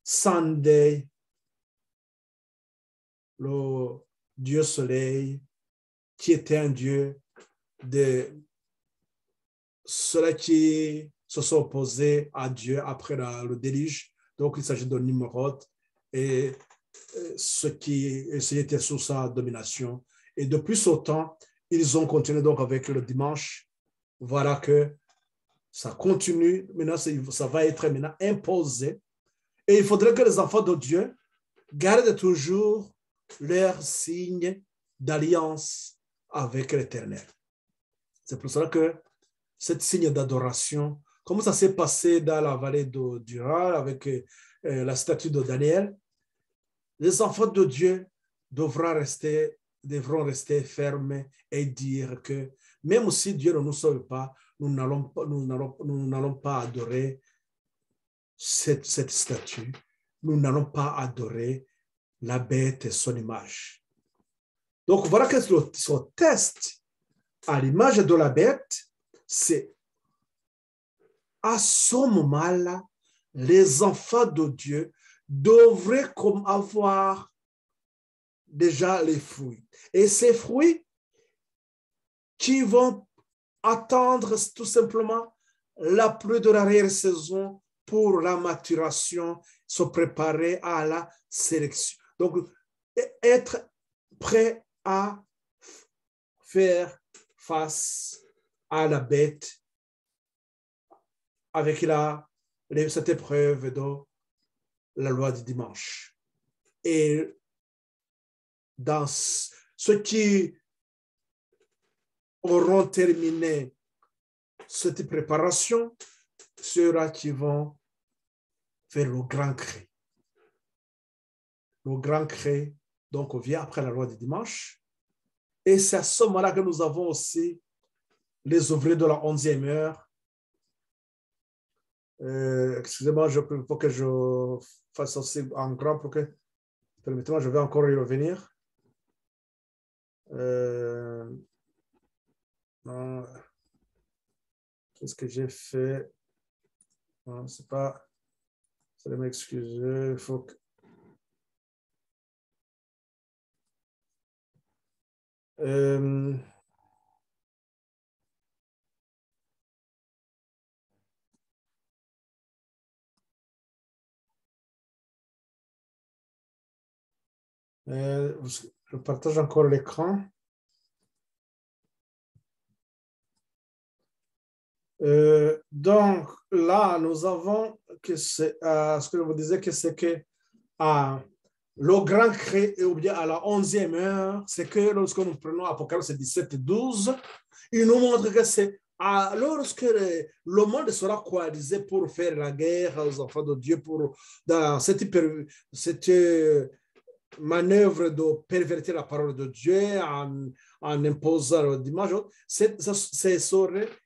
Sunday, le Dieu Soleil, qui était un Dieu de ceux qui se sont opposés à Dieu après le déluge. Donc, il s'agit de Nimrod et ceux qui étaient sous sa domination. Et depuis ce temps, ils ont continué donc avec le dimanche. Voilà que ça continue. Maintenant, ça va être maintenant imposé. Et il faudrait que les enfants de Dieu gardent toujours leur signe d'alliance avec l'Éternel. C'est pour cela que ce signe d'adoration, comme ça s'est passé dans la vallée d'Ura avec la statue de Daniel, les enfants de Dieu devront rester fermes et dire que même si Dieu ne nous sauve pas, nous n'allons pas adorer cette statue. Nous n'allons pas adorer la bête et son image. Donc, voilà que ce test à l'image de la bête, c'est à ce moment-là, les enfants de Dieu devraient avoir déjà les fruits. Et ces fruits qui vont attendre tout simplement la pluie de l'arrière-saison pour la maturation, se préparer à la sélection. Donc, être prêt à faire face à la bête avec cette épreuve de la loi du dimanche. Et dans ceux qui auront terminé cette préparation, ceux-là qui vont faire le grand cri. Le grand cri, donc, vient après la loi du dimanche. Et c'est à ce moment-là que nous avons aussi les ouvriers de la 11e heure. Excusez-moi, il faut que je fasse aussi en grand pour que... Permettez-moi, je vais encore y revenir. Qu'est-ce que j'ai fait? Non, c'est pas... Ça va m'excuser. Il faut que... je partage encore l'écran. Donc, là, nous avons que c'est ce que je vous disais, que c'est que le grand cri, ou bien à la 11e heure, c'est que lorsque nous prenons Apocalypse 17 et 12, il nous montre que c'est lorsque le monde sera coalisé pour faire la guerre aux enfants de Dieu, dans cette manœuvre de pervertir la parole de Dieu en imposant le dimanche,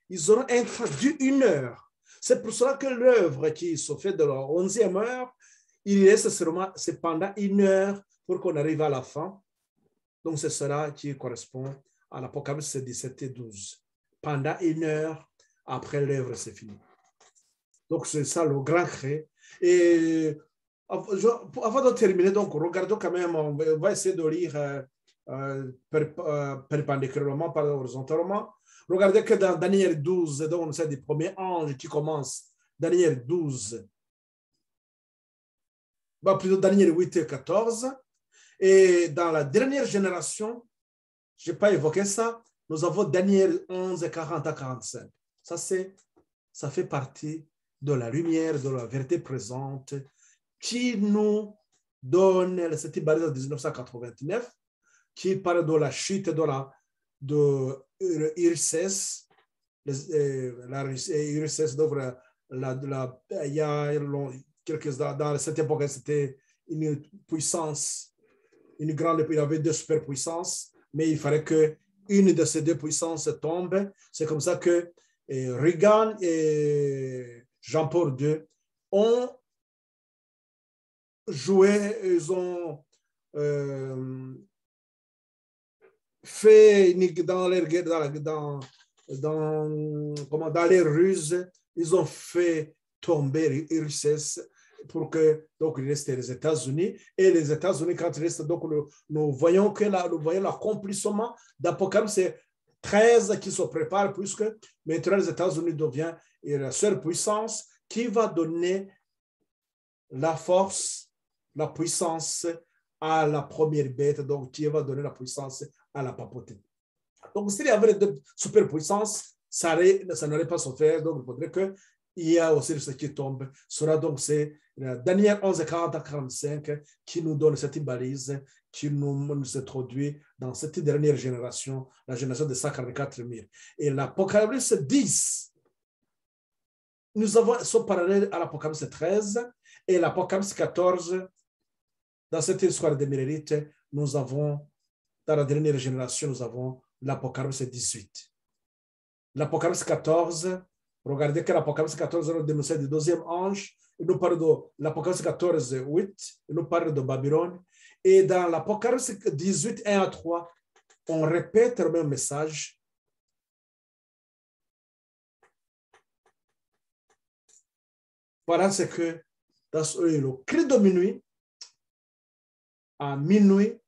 ils auront introduit une heure. C'est pour cela que l'œuvre qui se fait de la 11e heure, il reste seulement, c'est pendant une heure pour qu'on arrive à la fin. Donc, c'est cela qui correspond à l'Apocalypse 17 et 12. Pendant une heure après l'œuvre, c'est fini. Donc, c'est ça le grand cri. Et avant de terminer, donc, regardons quand même, on va essayer de lire perpendiculairement, pas horizontalement. Regardez que dans Daniel 12, donc c'est le premier ange qui commence. Daniel 12, plutôt Daniel 8 et 14. Et dans la dernière génération, je n'ai pas évoqué ça, nous avons Daniel 11, 40 à 45. Ça fait partie de la lumière, de la vérité présente qui nous donne cette barrière de 1989 qui parle de la chute de Ircès. Ircès, il y a dans cette époque, c'était une puissance, une grande, il y avait deux superpuissances, mais il fallait qu'une de ces deux puissances tombe. C'est comme ça que Reagan et Jean-Paul II ont joué, ils ont fait dans dans les ruses, ils ont fait tomber Russes pour que donc il reste les États-Unis. Et les États-Unis, quand il reste, donc nous voyons l'accomplissement d'Apocalypse 13 qui se prépare, puisque maintenant les États-Unis deviennent la seule puissance qui va donner la force, la puissance à la première bête, donc qui va donner la puissance à la papauté. Donc, s'il y avait deux superpuissances, ça n'allait pas se faire. Donc, il faudrait qu'il y ait aussi ce qui tombe. Sera donc c'est Daniel 11, 40 à 45 qui nous donne cette balise, qui nous introduit dans cette dernière génération, la génération de 144 000. Et l'Apocalypse 10, nous avons son parallèle à l'Apocalypse 13 et l'Apocalypse 14. Dans cette histoire des Mérérites, nous avons, dans la dernière génération, nous avons l'Apocalypse 18. L'Apocalypse 14, regardez que l'Apocalypse 14 nous dénonce du deuxième ange. Il nous parle de l'Apocalypse 14, 8. Il nous parle de Babylone. Et dans l'Apocalypse 18, 1 à 3, on répète le même message. Parce que dans le cri de minuit, à minuit,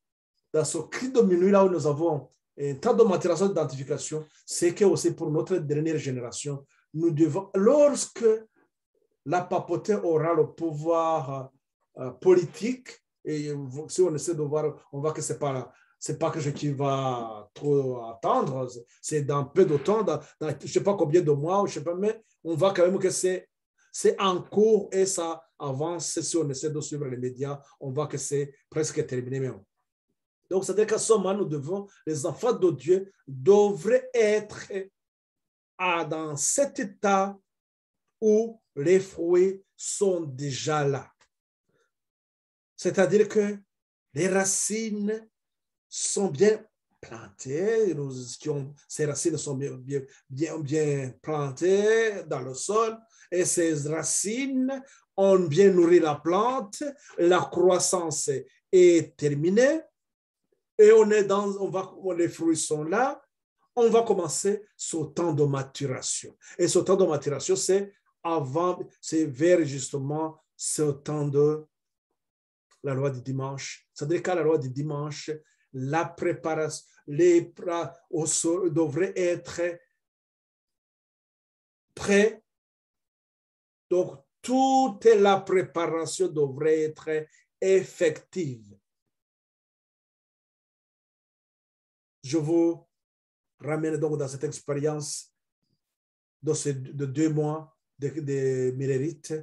dans ce cri de minuit, là où nous avons un temps de maturation d'identification, c'est que aussi pour notre dernière génération, nous devons, lorsque la papauté aura le pouvoir politique, et si on essaie de voir, on voit que c'est pas quelque chose qui va trop attendre, c'est dans peu de temps, dans je ne sais pas combien de mois, je sais pas, mais on voit quand même que c'est en cours et ça avance. Si on essaie de suivre les médias, on voit que c'est presque terminé même. Donc, c'est-à-dire qu'à ce moment, nous devons, les enfants de Dieu devraient être dans cet état où les fruits sont déjà là. C'est-à-dire que les racines sont bien plantées, ces racines sont bien plantées dans le sol, et ces racines ont bien nourri la plante, la croissance est terminée, et les fruits sont là, on va commencer ce temps de maturation. Et ce temps de maturation, c'est vers justement ce temps de la loi du dimanche. C'est-à-dire qu'à la loi du dimanche, la préparation, les plats au sol devraient être prêts. Donc, toute la préparation devrait être effective. Je vous ramène donc dans cette expérience de 2 mois de Mérérites,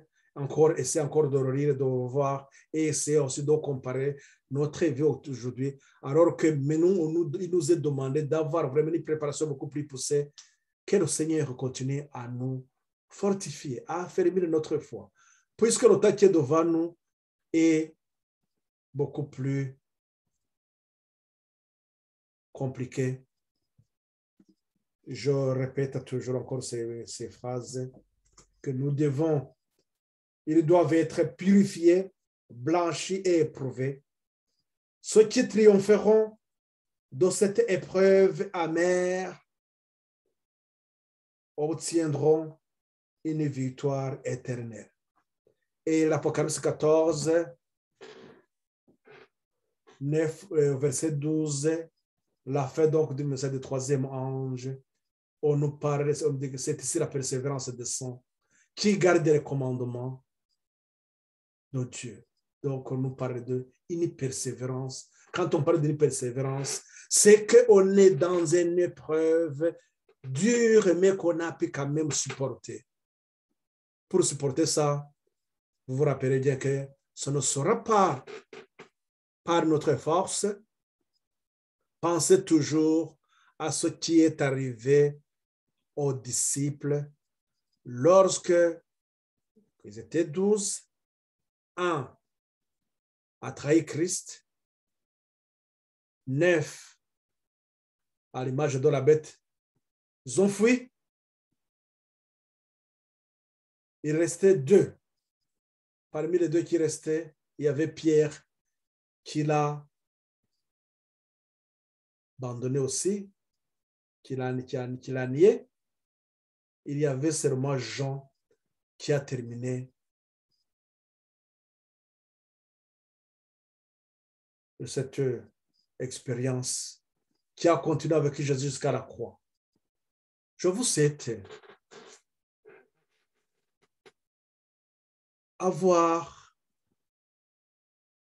essayer encore de relire, de voir et essayer aussi de comparer notre vie aujourd'hui, alors que maintenant, il nous est demandé d'avoir vraiment une préparation beaucoup plus poussée, que le Seigneur continue à nous fortifier, à affermir notre foi, puisque le temps qui est devant nous est beaucoup plus compliqué. Je répète toujours encore ces phrases que nous devons, ils doivent être purifiés, blanchis et éprouvés. Ceux qui triompheront de cette épreuve amère obtiendront une victoire éternelle. Et l'Apocalypse 14, 9, verset 12, la fin donc du message du troisième ange, on nous parle, on dit que c'est ici la persévérance des saints qui gardent les commandements de Dieu. Donc, on nous parle d'une persévérance. Quand on parle d'une persévérance, c'est qu'on est dans une épreuve dure, mais qu'on a pu quand même supporter. Pour supporter ça, vous vous rappelez bien que ce ne sera pas par notre force. Pensez toujours à ce qui est arrivé aux disciples lorsque ils étaient 12. Un a trahi Christ. 9, à l'image de la bête, ils ont fui. Il restait 2. Parmi les 2 qui restaient, il y avait Pierre qui l'a abandonné aussi, qu'il a nié. Il y avait seulement Jean qui a terminé cette expérience, qui a continué avec Jésus jusqu'à la croix. Je vous souhaite avoir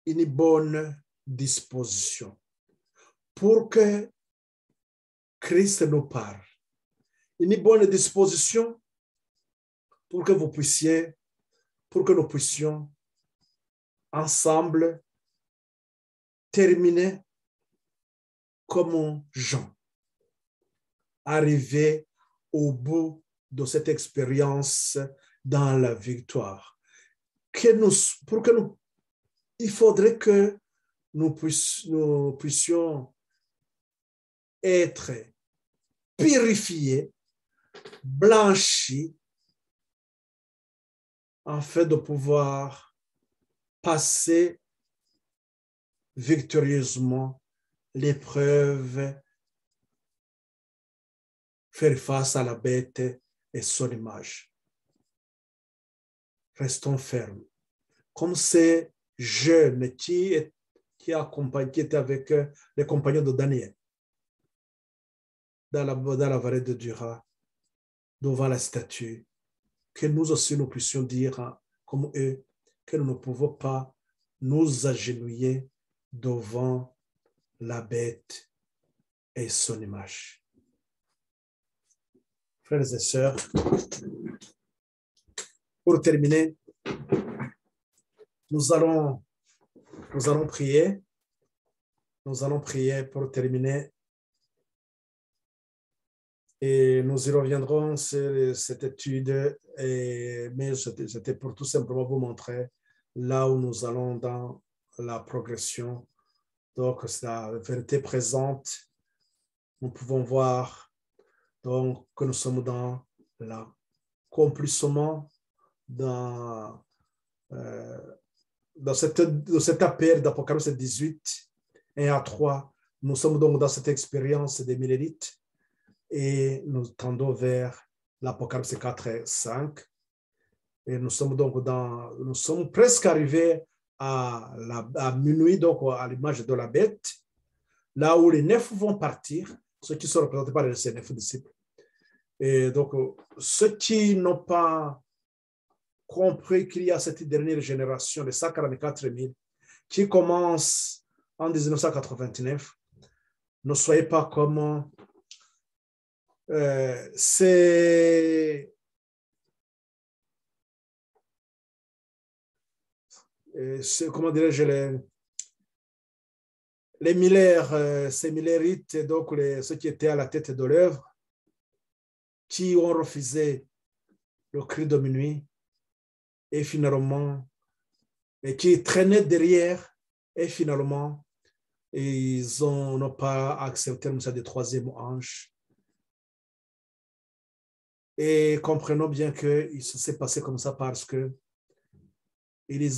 une bonne disposition pour que Christ nous parle. Une bonne disposition pour que nous puissions ensemble terminer comme Jean, arriver au bout de cette expérience dans la victoire. Il faudrait que nous puissions être purifiés, blanchis, afin de pouvoir passer victorieusement l'épreuve, faire face à la bête et son image. Restons fermes. Comme ces jeunes qui étaient avec les compagnons de Daniel dans la vallée de Dura, devant la statue, que nous aussi nous puissions dire comme eux que nous ne pouvons pas nous agenouiller devant la bête et son image. Frères et sœurs, pour terminer, nous allons prier. Nous allons prier pour terminer. Et nous y reviendrons sur cette étude, mais c'était pour tout simplement vous montrer là où nous allons dans la progression. Donc, c'est la vérité présente. Nous pouvons voir donc, que nous sommes dans l'accomplissement dans cet appel d'Apocalypse 18, 1 à 3. Nous sommes donc dans cette expérience des millénites. Et nous tendons vers l'Apocalypse 4 et 5. Et nous sommes presque arrivés à minuit, donc à l'image de la bête, là où les 9 vont partir, ceux qui sont représentés par ces 9 disciples. Et donc, ceux qui n'ont pas compris qu'il y a cette dernière génération de 144 000 qui commence en 1989, ne soyez pas comme comment dirais-je, les Millers, ces Millerites, donc ceux qui étaient à la tête de l'œuvre, qui ont refusé le cri de minuit et finalement, et qui traînaient derrière et finalement, ils n'ont pas accepté le message du troisième ange. Et comprenons bien qu'il s'est passé comme ça parce que ils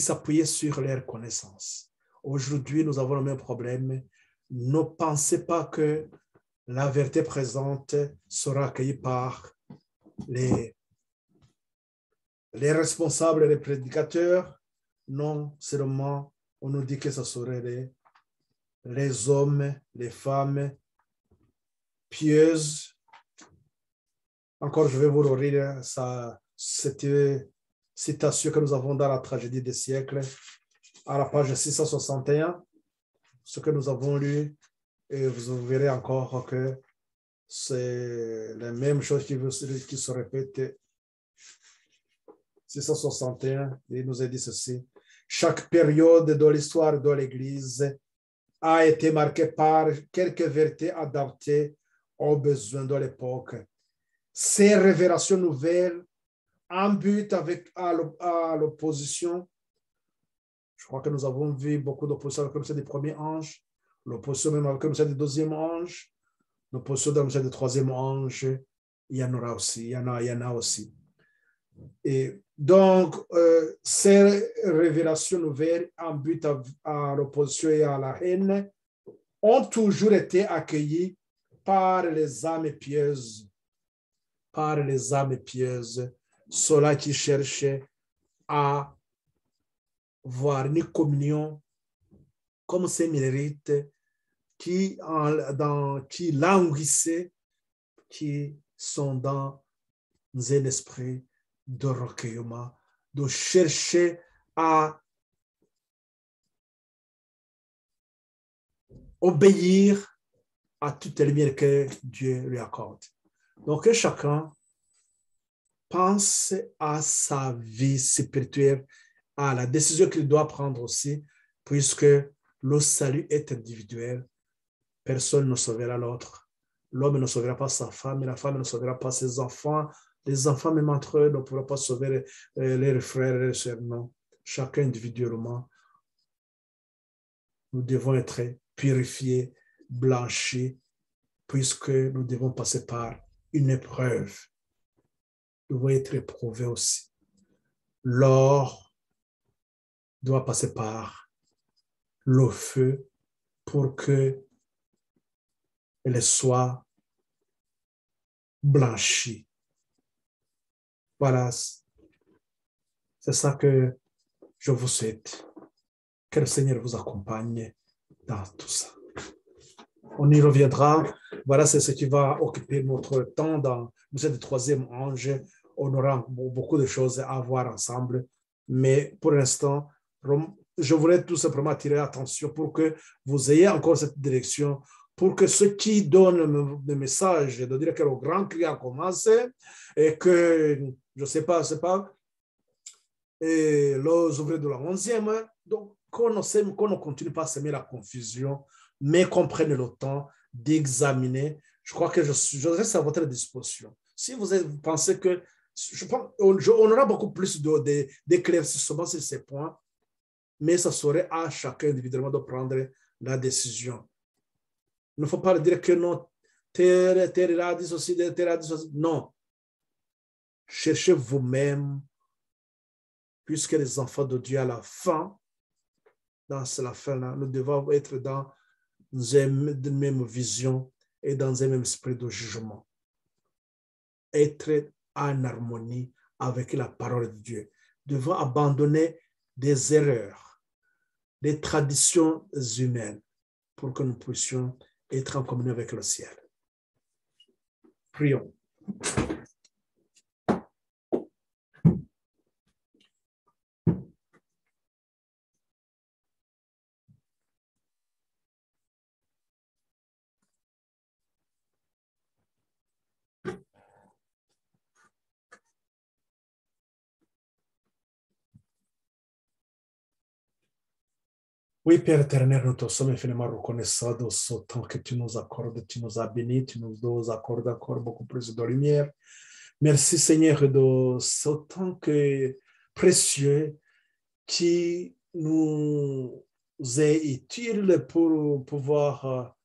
s'appuyaient sur leur connaissance. Aujourd'hui, nous avons le même problème. Ne pensez pas que la vérité présente sera accueillie par les responsables et les prédicateurs. Non, seulement on nous dit que ce seraient les hommes, les femmes pieuses. Encore, je vais vous relire cette citation que nous avons dans la tragédie des siècles, à la page 661, ce que nous avons lu, et vous verrez encore que c'est la même chose qui se répète. 661, il nous a dit ceci. Chaque période de l'histoire de l'Église a été marquée par quelques vérités adaptées aux besoins de l'époque. Ces révélations nouvelles en but à l'opposition. Je crois que nous avons vu beaucoup d'opposition avec le message du premier ange, l'opposition même avec le message du deuxième ange, l'opposition avec le message du troisième ange. Il y en a aussi. Et donc, ces révélations nouvelles en but à l'opposition et à la haine ont toujours été accueillies par les âmes pieuses, ceux-là qui cherchaient à voir une communion comme ses mérites, qui languissaient, qui sont dans un esprit de recueillement, de chercher à obéir à toute la lumière que Dieu lui accorde. Donc, que chacun pense à sa vie spirituelle, à la décision qu'il doit prendre aussi, puisque le salut est individuel. Personne ne sauvera l'autre. L'homme ne sauvera pas sa femme, et la femme ne sauvera pas ses enfants. Les enfants, même entre eux, ne pourront pas sauver leurs frères et leurs sœurs. Non. Chacun individuellement, nous devons être purifiés, blanchis, puisque nous devons passer par une épreuve. Nous devons être éprouvés aussi. L'or doit passer par le feu pour qu'elle soit blanchie. Voilà, c'est ça que je vous souhaite. Que le Seigneur vous accompagne dans tout ça. On y reviendra. Voilà, c'est ce qui va occuper notre temps dans le troisième ange. On aura beaucoup de choses à voir ensemble. Mais pour l'instant, je voudrais tout simplement attirer l'attention pour que vous ayez encore cette direction, pour que ceux qui donnent le message de dire que le grand cri a commencé et que, je ne sais pas, et les ouvriers de la 11e, donc qu'on ne continue pas à semer la confusion, mais qu'on prenne le temps d'examiner. Je crois que je reste à votre disposition. Si vous pensez que, on aura beaucoup plus d'éclaircissements sur ces points, mais ça serait à chacun individuellement de prendre la décision. Il ne faut pas dire que non, tel a dit ceci, tel a dit ceci. Non. Cherchez vous-même, puisque les enfants de Dieu à la fin, dans la fin-là, nous devons être dans une même vision et dans un même esprit de jugement. Être en harmonie avec la parole de Dieu. Nous devons abandonner des erreurs, des traditions humaines pour que nous puissions être en communion avec le ciel. Prions. Oui, Père éternel, nous te sommes infiniment reconnaissants de ce temps que tu nous accordes, tu nous as bénis, tu nous accordes encore beaucoup plus de lumière. Merci Seigneur de ce temps précieux qui nous est utile pour pouvoir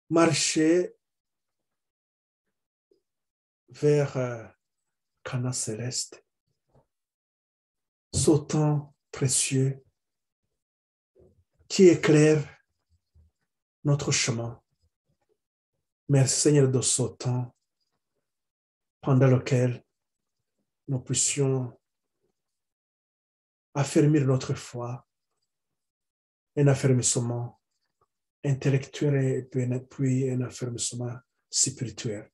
marcher vers Cana céleste. Ce temps précieux qui éclaire notre chemin. Merci Seigneur de ce temps pendant lequel nous puissions affermir notre foi, un affermissement intellectuel et puis un affermissement spirituel.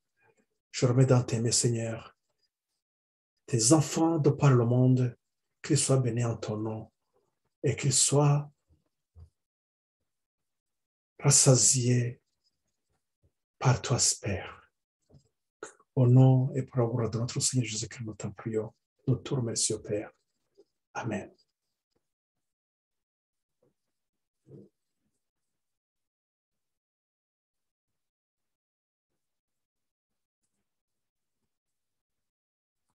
Je remets dans tes mains, Seigneur, tes enfants de par le monde, qu'ils soient bénis en ton nom et qu'ils soient rassasiés par toi, Père. Au nom et pour la gloire de notre Seigneur Jésus-Christ, nous t'en prions. Nous te remercions, Père. Amen.